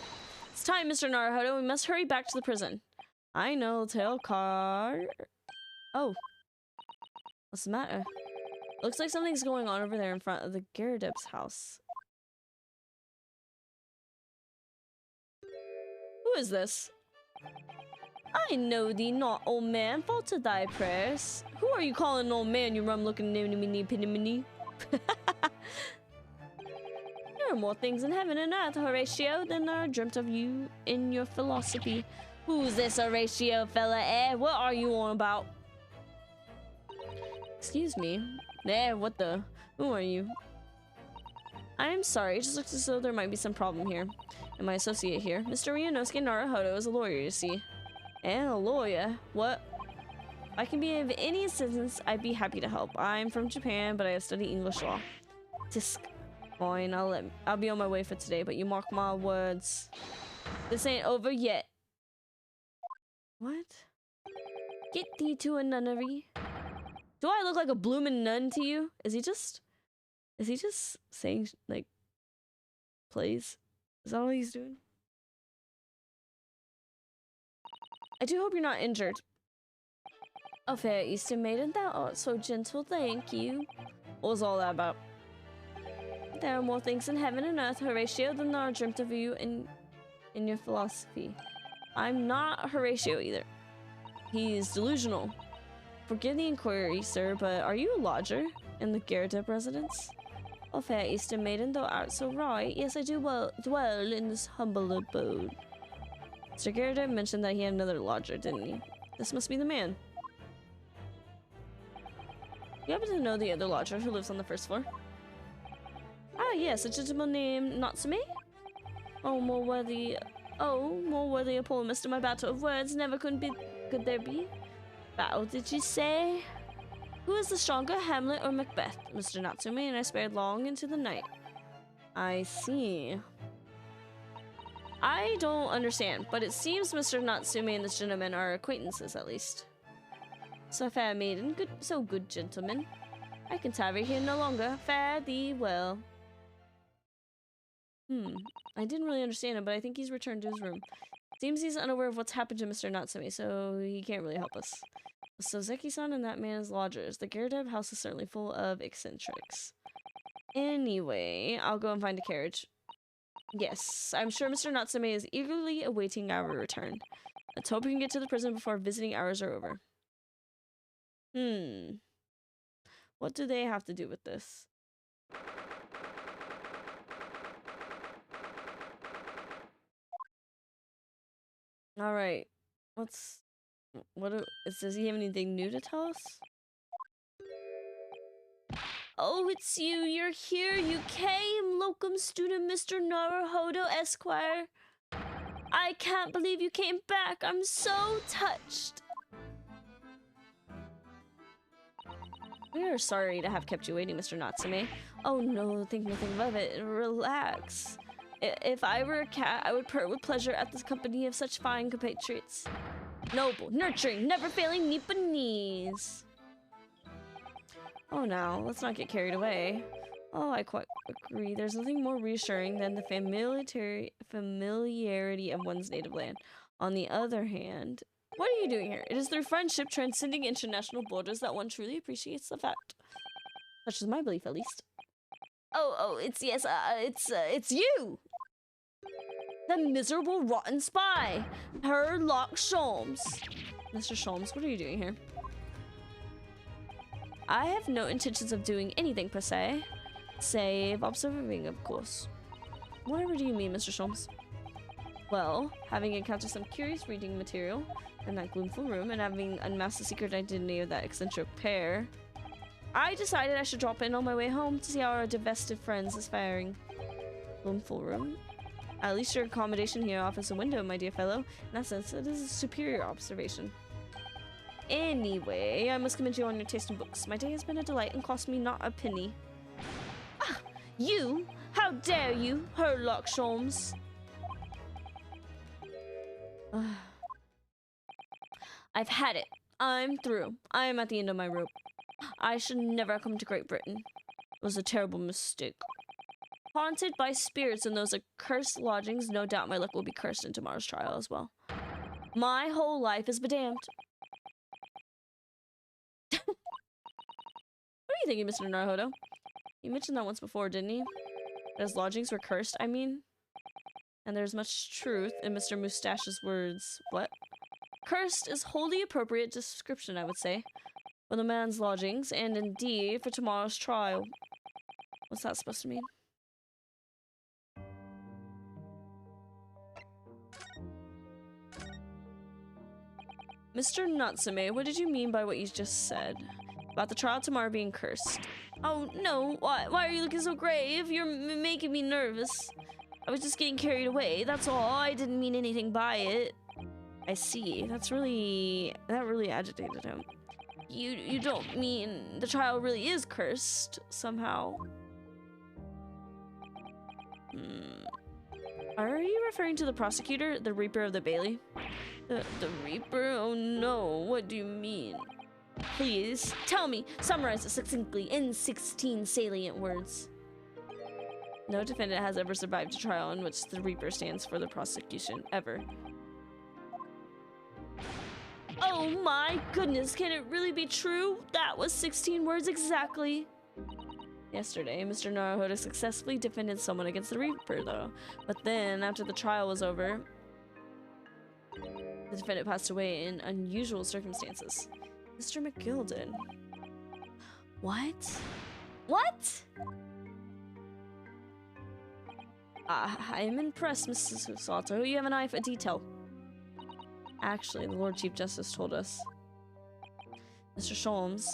It's time, Mr. Naruhodo. We must hurry back to the prison. I know, tail car. Oh. What's the matter? Looks like something's going on over there in front of the Garadeb's house. Who is this? I know thee not, old man. Falter thy prayers. Who are you calling old man, you rum-looking nimini-pinimini? There are more things in heaven and earth, Horatio, than are dreamt of you in your philosophy. Who's this Horatio fella, eh? What are you on about? Excuse me. What the? Who are you? I'm sorry, it just looks as though there might be some problem here. And my associate here, Mr. Ryunosuke Naruhodo, is a lawyer, you see. And a lawyer? What? If I can be of any assistance, I'd be happy to help. I'm from Japan, but I have studied English law. Tisk. Fine, I'll be on my way for today, but you mark my words. This ain't over yet. What? Get thee to a nunnery. Do I look like a bloomin' nun to you? Is he just saying, like, plays? Is that all he's doing? I do hope you're not injured. Oh, fair Eastern maiden, thou art so gentle, thank you. What was all that about? There are more things in heaven and earth, Horatio, than are dreamt of you in your philosophy. I'm not Horatio either. He's delusional. Forgive the inquiry, sir, but are you a lodger in the Garadeb residence? Oh, fair Eastern maiden, thou art so right. Yes, I do dwell in this humble abode. Mr. Garadeb mentioned that he had another lodger, didn't he? This must be the man. You happen to know the other lodger who lives on the first floor? Ah, yes, a gentleman named Natsume? More worthy a poemist in my battle of words. Never could there be? Battle, did you say? Who is the stronger, Hamlet or Macbeth? Mr. Natsume, and I spared long into the night. I see. I don't understand, but it seems Mr. Natsume and this gentleman are acquaintances, at least. So fair maiden, good gentleman. I can tarry here no longer. Fare thee well. I didn't really understand him, but I think he's returned to his room. Seems he's unaware of what's happened to Mr. Natsume, so he can't really help us. So Zeki-san and that man is lodgers. The Garadeb house is certainly full of eccentrics. Anyway, I'll go and find a carriage. Yes, I'm sure Mr. Natsume is eagerly awaiting our return. Let's hope we can get to the prison before visiting hours are over. What do they have to do with this? Alright. Does he have anything new to tell us? Oh, it's you. You're here. You came, locum student Mr. Naruhodo Esquire. I can't believe you came back. I'm so touched. We are sorry to have kept you waiting, Mr. Natsume. Oh no, think nothing of it. Relax. If I were a cat, I would purr with pleasure at the company of such fine compatriots. Noble, nurturing, never-failing Nipponese. Oh, now, let's not get carried away. Oh, I quite agree. There's nothing more reassuring than the familiarity of one's native land. On the other hand, what are you doing here? It is through friendship transcending international borders that one truly appreciates the fact. Such is my belief, at least. It's you! The miserable, rotten spy! Herlock Sholmes. Mr. Sholmes, what are you doing here? I have no intentions of doing anything per se. Save observing, of course. Whatever do you mean, Mr. Sholmes? Well, having encountered some curious reading material in that gloomful room and having unmasked the secret identity of that eccentric pair, I decided I should drop in on my way home to see how our divested friends is faring. Gloomful room? At least your accommodation here offers a window, my dear fellow. In that sense, it is a superior observation. Anyway, I must commend you on your taste in books. My day has been a delight and cost me not a penny. Ah, you! How dare you, Herlock Sholmes! I've had it. I'm through. I am at the end of my rope. I should never come to Great Britain. It was a terrible mistake. Haunted by spirits in those accursed lodgings, no doubt my luck will be cursed in tomorrow's trial as well. My whole life is bedamned. What are you thinking, Mr. Naruhodo? You mentioned that once before, didn't he? That his lodgings were cursed, I mean? And there's much truth in Mr. Moustache's words. What? Cursed is wholly appropriate description, I would say, for the man's lodgings, and indeed for tomorrow's trial. What's that supposed to mean? Mr. Natsume, what did you mean by what you just said? About the trial tomorrow being cursed? Oh, no. Why are you looking so grave? You're making me nervous. I was just getting carried away, that's all. I didn't mean anything by it. I see. That really agitated him. You don't mean the trial really is cursed, somehow? Are you referring to the prosecutor, the Reaper of the Bailey? The Reaper? Oh no, what do you mean? Please, tell me, summarize it succinctly in 16 salient words. No defendant has ever survived a trial in which the Reaper stands for the prosecution, ever. Oh my goodness, can it really be true? That was 16 words exactly. Yesterday, Mr. Naruhodo successfully defended someone against the Reaper, though. But then, after the trial was over, the defendant passed away in unusual circumstances. Mr. McGilden. What? What? I am impressed, Mrs. Sato. You have an eye for detail. Actually, the Lord Chief Justice told us. Mr. Sholmes,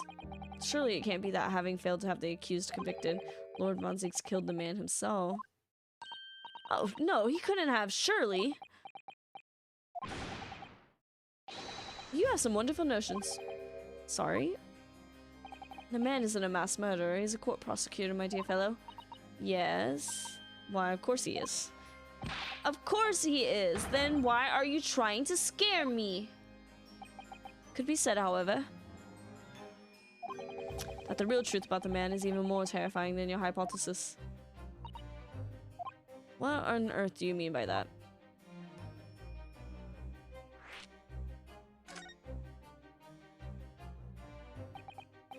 surely it can't be that having failed to have the accused convicted, Lord Von Zieks killed the man himself. Oh, no, he couldn't have, surely. You have some wonderful notions. Sorry? The man isn't a mass murderer, he's a court prosecutor, my dear fellow. Yes? Why, of course he is. Of course he is! Then why are you trying to scare me? Could be said, however, that the real truth about the man is even more terrifying than your hypothesis. What on earth do you mean by that?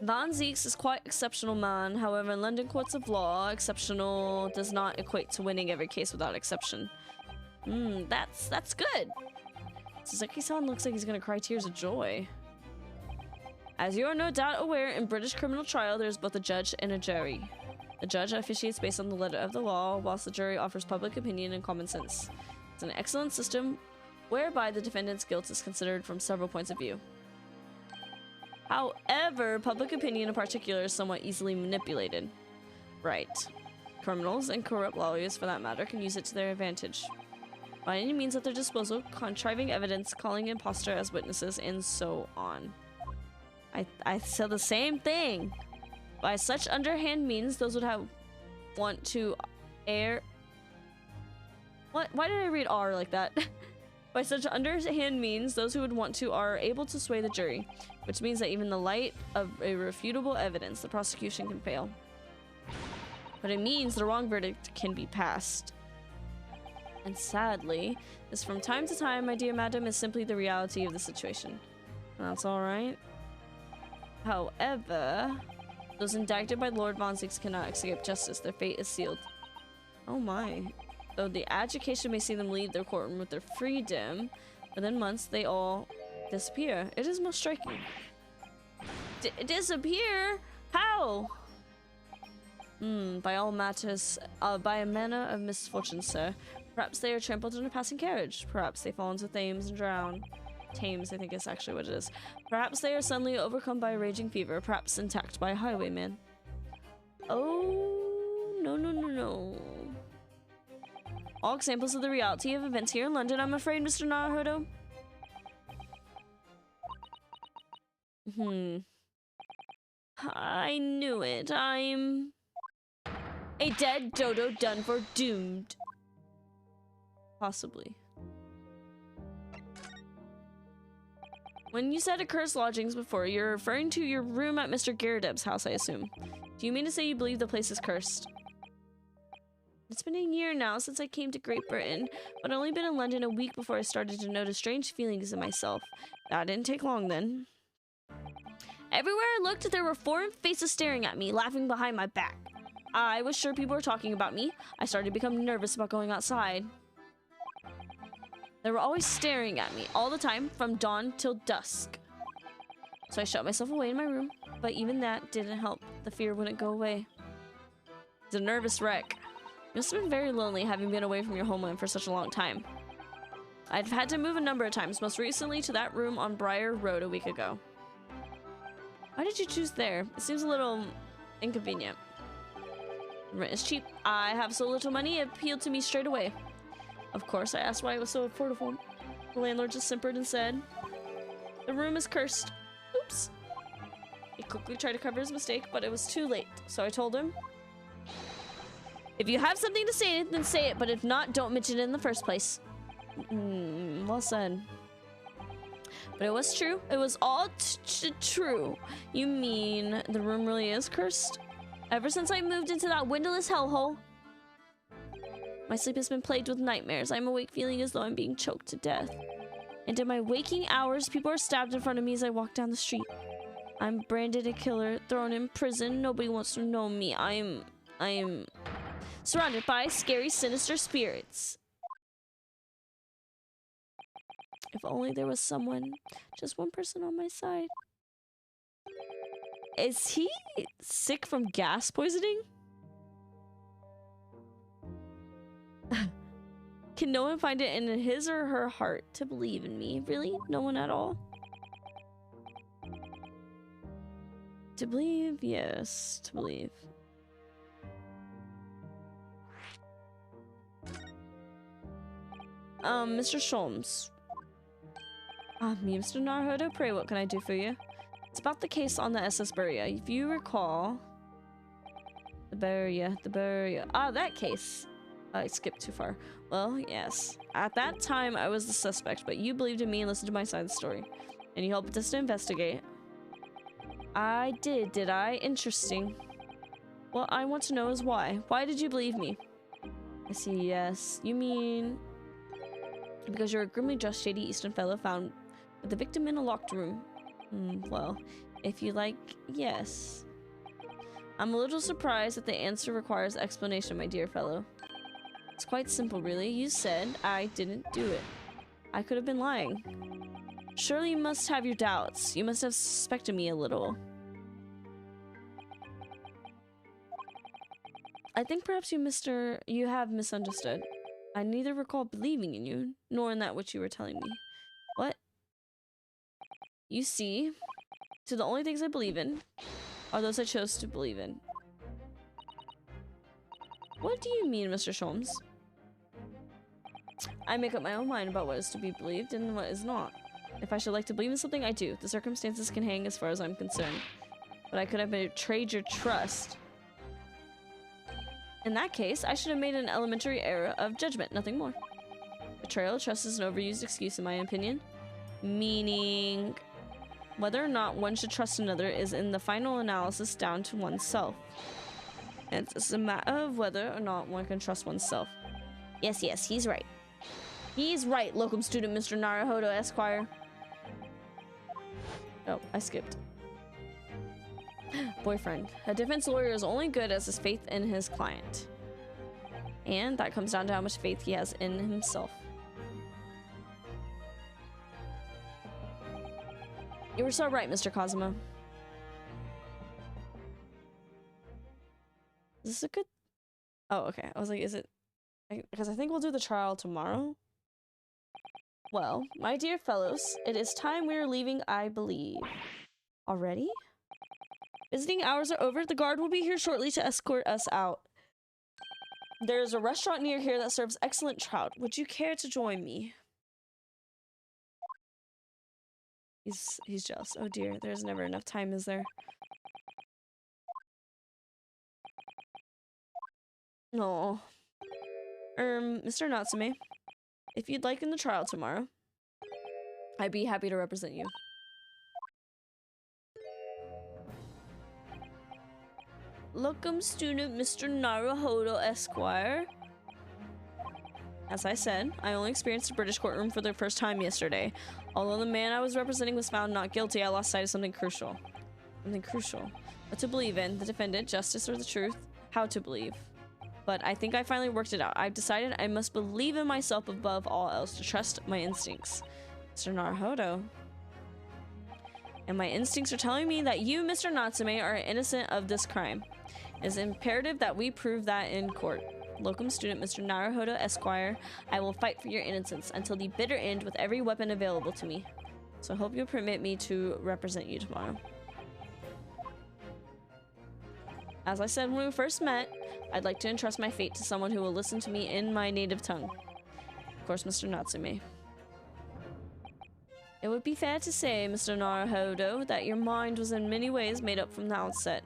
Von Zieks is quite exceptional man. However, in London courts of law, exceptional does not equate to winning every case without exception. That's good. Suzuki-san looks like he's gonna cry tears of joy. As you are no doubt aware, in British criminal trial, there's both a judge and a jury. The judge officiates based on the letter of the law, whilst the jury offers public opinion and common sense. It's an excellent system whereby the defendant's guilt is considered from several points of view. However, public opinion in particular is somewhat easily manipulated. Right. Criminals, and corrupt lawyers for that matter, can use it to their advantage. By any means at their disposal, contriving evidence, calling impostor as witnesses, and so on. I said the same thing. By such underhand means, those would want to err. What? Why did I read R like that? By such underhand means, those who would want to are able to sway the jury, which means that even in the light of irrefutable evidence, the prosecution can fail. But it means the wrong verdict can be passed. And sadly, this from time to time, my dear madam, is simply the reality of the situation. That's alright. However, those indicted by Lord Von Zieks cannot escape justice. Their fate is sealed. Oh my. Though the agitation may see them leave their courtroom with their freedom, within months they all disappear. It is most striking. Disappear? How? By all matters, by a manner of misfortune, sir. Perhaps they are trampled in a passing carriage. Perhaps they fall into Thames and drown. Thames, I think is actually what it is. Perhaps they are suddenly overcome by a raging fever. Perhaps attacked by a highwayman. Oh, no, no, no, no. All examples of the reality of events here in London, I'm afraid, Mr. Naruhodo. I knew it. I'm a dead dodo done for, doomed. Possibly. When you said accursed lodgings before, you're referring to your room at Mr. Garrideb's house, I assume. Do you mean to say you believe the place is cursed? It's been a year now since I came to Great Britain, but I'd only been in London a week before I started to notice strange feelings in myself. That didn't take long then. Everywhere I looked, there were foreign faces staring at me, laughing behind my back. I was sure people were talking about me. I started to become nervous about going outside. They were always staring at me, all the time, from dawn till dusk. So I shut myself away in my room, but even that didn't help. The fear wouldn't go away. It's a nervous wreck. You must have been very lonely having been away from your homeland for such a long time. I've had to move a number of times, most recently to that room on Briar Road a week ago. Why did you choose there? It seems a little inconvenient. Rent is cheap. I have so little money, it appealed to me straight away. Of course, I asked why it was so affordable. The landlord just simpered and said, "The room is cursed." Oops. He quickly tried to cover his mistake, but it was too late. So I told him, "If you have something to say, then say it, but if not, don't mention it in the first place." Well said. But it was true. It was all true. You mean the room really is cursed? Ever since I moved into that windowless hellhole, my sleep has been plagued with nightmares. I'm awake feeling as though I'm being choked to death. And in my waking hours, people are stabbed in front of me as I walk down the street. I'm branded a killer, thrown in prison. Nobody wants to know me. I'm surrounded by scary, sinister spirits. If only there was someone, just one person on my side. Is he sick from gas poisoning? Can no one find it in his or her heart to believe in me? Really? No one at all? To believe? Yes, to believe. Mr. Sholmes. Me, Mr. Naruhodo, pray what can I do for you? It's about the case on the SS Buria. If you recall... The Buria. Ah, that case. I skipped too far. Well, yes. At that time, I was the suspect, but you believed in me and listened to my side of the story. And you helped us to investigate. I did I? Interesting. What I want to know is why. Why did you believe me? I see, yes. You mean... Because you're a grimly dressed, shady Eastern fellow found with the victim in a locked room. Well, if you like, yes. I'm a little surprised that the answer requires explanation, my dear fellow. It's quite simple, really. You said I didn't do it. I could have been lying. Surely you must have your doubts. You must have suspected me a little. I think perhaps you have misunderstood. I neither recall believing in you, nor in that which you were telling me. What? You see, to the only things I believe in are those I chose to believe in. What do you mean, Mr. Sholmes? I make up my own mind about what is to be believed and what is not. If I should like to believe in something, I do. The circumstances can hang as far as I'm concerned. But I could have betrayed your trust. In that case, I should have made an elementary error of judgment, nothing more. Betrayal of trust is an overused excuse in my opinion. Meaning, whether or not one should trust another is in the final analysis down to oneself. And it's a matter of whether or not one can trust oneself. Yes, he's right. He's right, locum student Mr. Naruhodo, Esquire. Oh, I skipped. Boyfriend. A defense lawyer is only good as his faith in his client. And that comes down to how much faith he has in himself. You were so right, Mr. Cosmo. Is this a good... Oh, okay. I was like, is it... Because I think we'll do the trial tomorrow. Well, my dear fellows, it is time we are leaving, I believe. Already? Visiting hours are over. The guard will be here shortly to escort us out. There is a restaurant near here that serves excellent trout. Would you care to join me? He's jealous. Oh dear, there's never enough time, is there? No. Mr. Natsume, if you'd like in the trial tomorrow, I'd be happy to represent you. Locum student Mr. Naruhodo Esquire. As I said, I only experienced the British courtroom for the first time yesterday. Although the man I was representing was found not guilty, I lost sight of something crucial. Something crucial. What to believe in, the defendant, justice, or the truth? How to believe. But I think I finally worked it out. I've decided I must believe in myself above all else, to trust my instincts. Mr. Naruhodo. And my instincts are telling me that you, Mr. Natsume, are innocent of this crime. It is imperative that we prove that in court. Locum student Mr. Naruhodo Esquire, I will fight for your innocence until the bitter end with every weapon available to me. So I hope you'll permit me to represent you tomorrow. As I said when we first met, I'd like to entrust my fate to someone who will listen to me in my native tongue. Of course, Mr. Natsume. It would be fair to say, Mr. Naruhodo, that your mind was in many ways made up from the outset.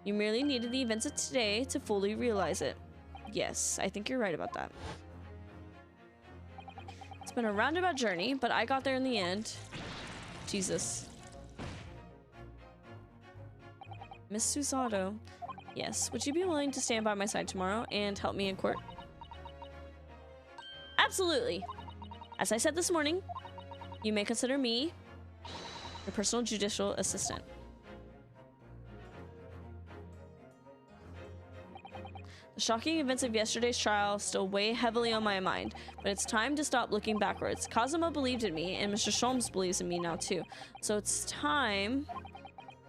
You merely needed the events of today to fully realize it. Yes, I think you're right about that. It's been a roundabout journey, but I got there in the end. Jesus. Miss Susato. Yes, would you be willing to stand by my side tomorrow and help me in court? Absolutely. As I said this morning, you may consider me your personal judicial assistant. The shocking events of yesterday's trial still weigh heavily on my mind, but it's time to stop looking backwards. Kazuma believed in me, and Mr. Sholmes believes in me now too. So it's time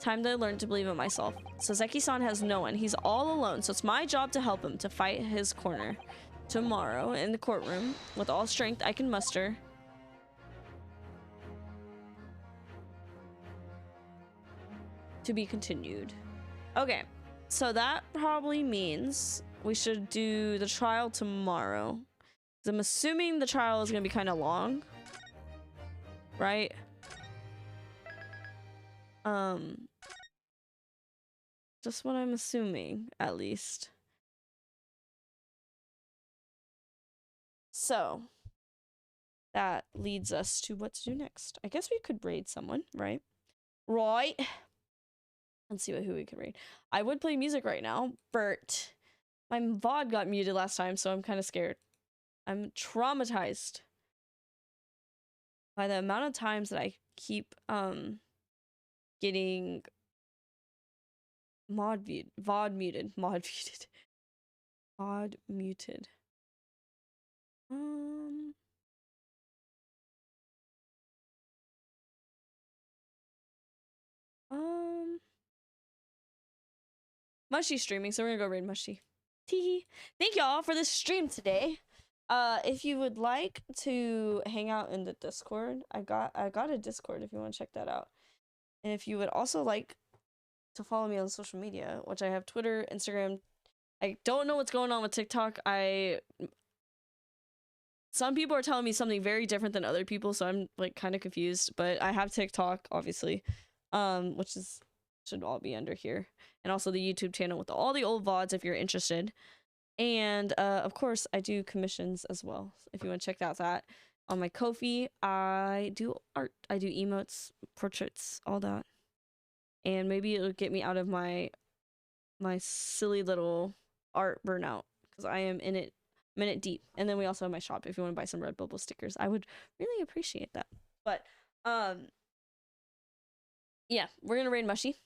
that I learn to believe in myself. Soseki-san has no one. He's all alone, so it's my job to help him, to fight his corner. Tomorrow, in the courtroom, with all strength I can muster. To be continued. Okay, so that probably means we should do the trial tomorrow. I'm assuming the trial is going to be kind of long. Right? Just what I'm assuming, at least. So, that leads us to what to do next. I guess we could raid someone, right? Right. Let's see who we can raid. I would play music right now, but my VOD got muted last time, so I'm kind of scared. I'm traumatized by the amount of times that I keep getting VOD muted. Mushy's streaming, so we're gonna go raid Mushy. Teehee. Thank y'all for this stream today. If you would like to hang out in the Discord, I got a Discord if you want to check that out. And if you would also like to follow me on social media, which I have Twitter, Instagram. I don't know what's going on with TikTok. Some people are telling me something very different than other people, so I'm like kind of confused. But I have TikTok, obviously, which should all be under here, and also the YouTube channel with all the old VODs if you're interested. And of course, I do commissions as well. So if you want to check out that on my Ko-fi, I do art, I do emotes, portraits, all that. And maybe it'll get me out of my silly little art burnout, because I am in it deep. And then we also have my shop if you want to buy some Redbubble stickers. I would really appreciate that. But yeah, we're gonna raid Mushy.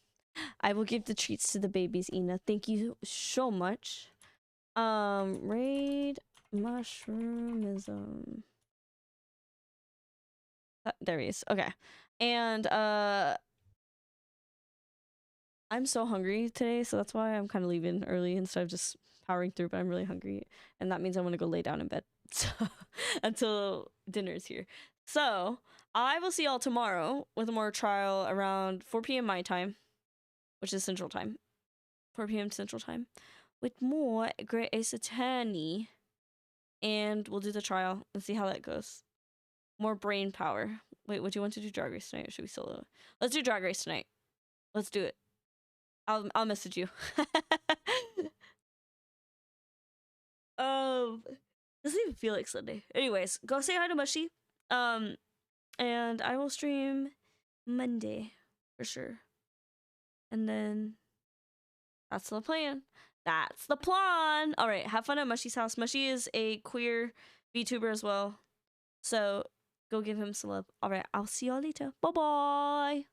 I will give the treats to the babies, Ina. Thank you so much. Raid Mushroomism. There he is. Okay. And I'm so hungry today, so that's why I'm kind of leaving early instead of just powering through, but I'm really hungry, and that means I want to go lay down in bed so, until dinner's here. So I will see y'all tomorrow with more trial around 4 p.m. my time, which is Central Time, 4 p.m. Central Time, with more Great Ace Attorney, and we'll do the trial and see how that goes. More brain power. Wait, would you want to do Drag Race tonight, or should we solo it? Let's do Drag Race tonight. Let's do it. I'll message you. Doesn't even feel like Sunday. Anyways, go say hi to Mushy. And I will stream Monday for sure. And then that's the plan. That's the plan. All right, have fun at Mushy's house. Mushy is a queer VTuber as well, so go give him some love. All right, I'll see y'all later. Bye bye.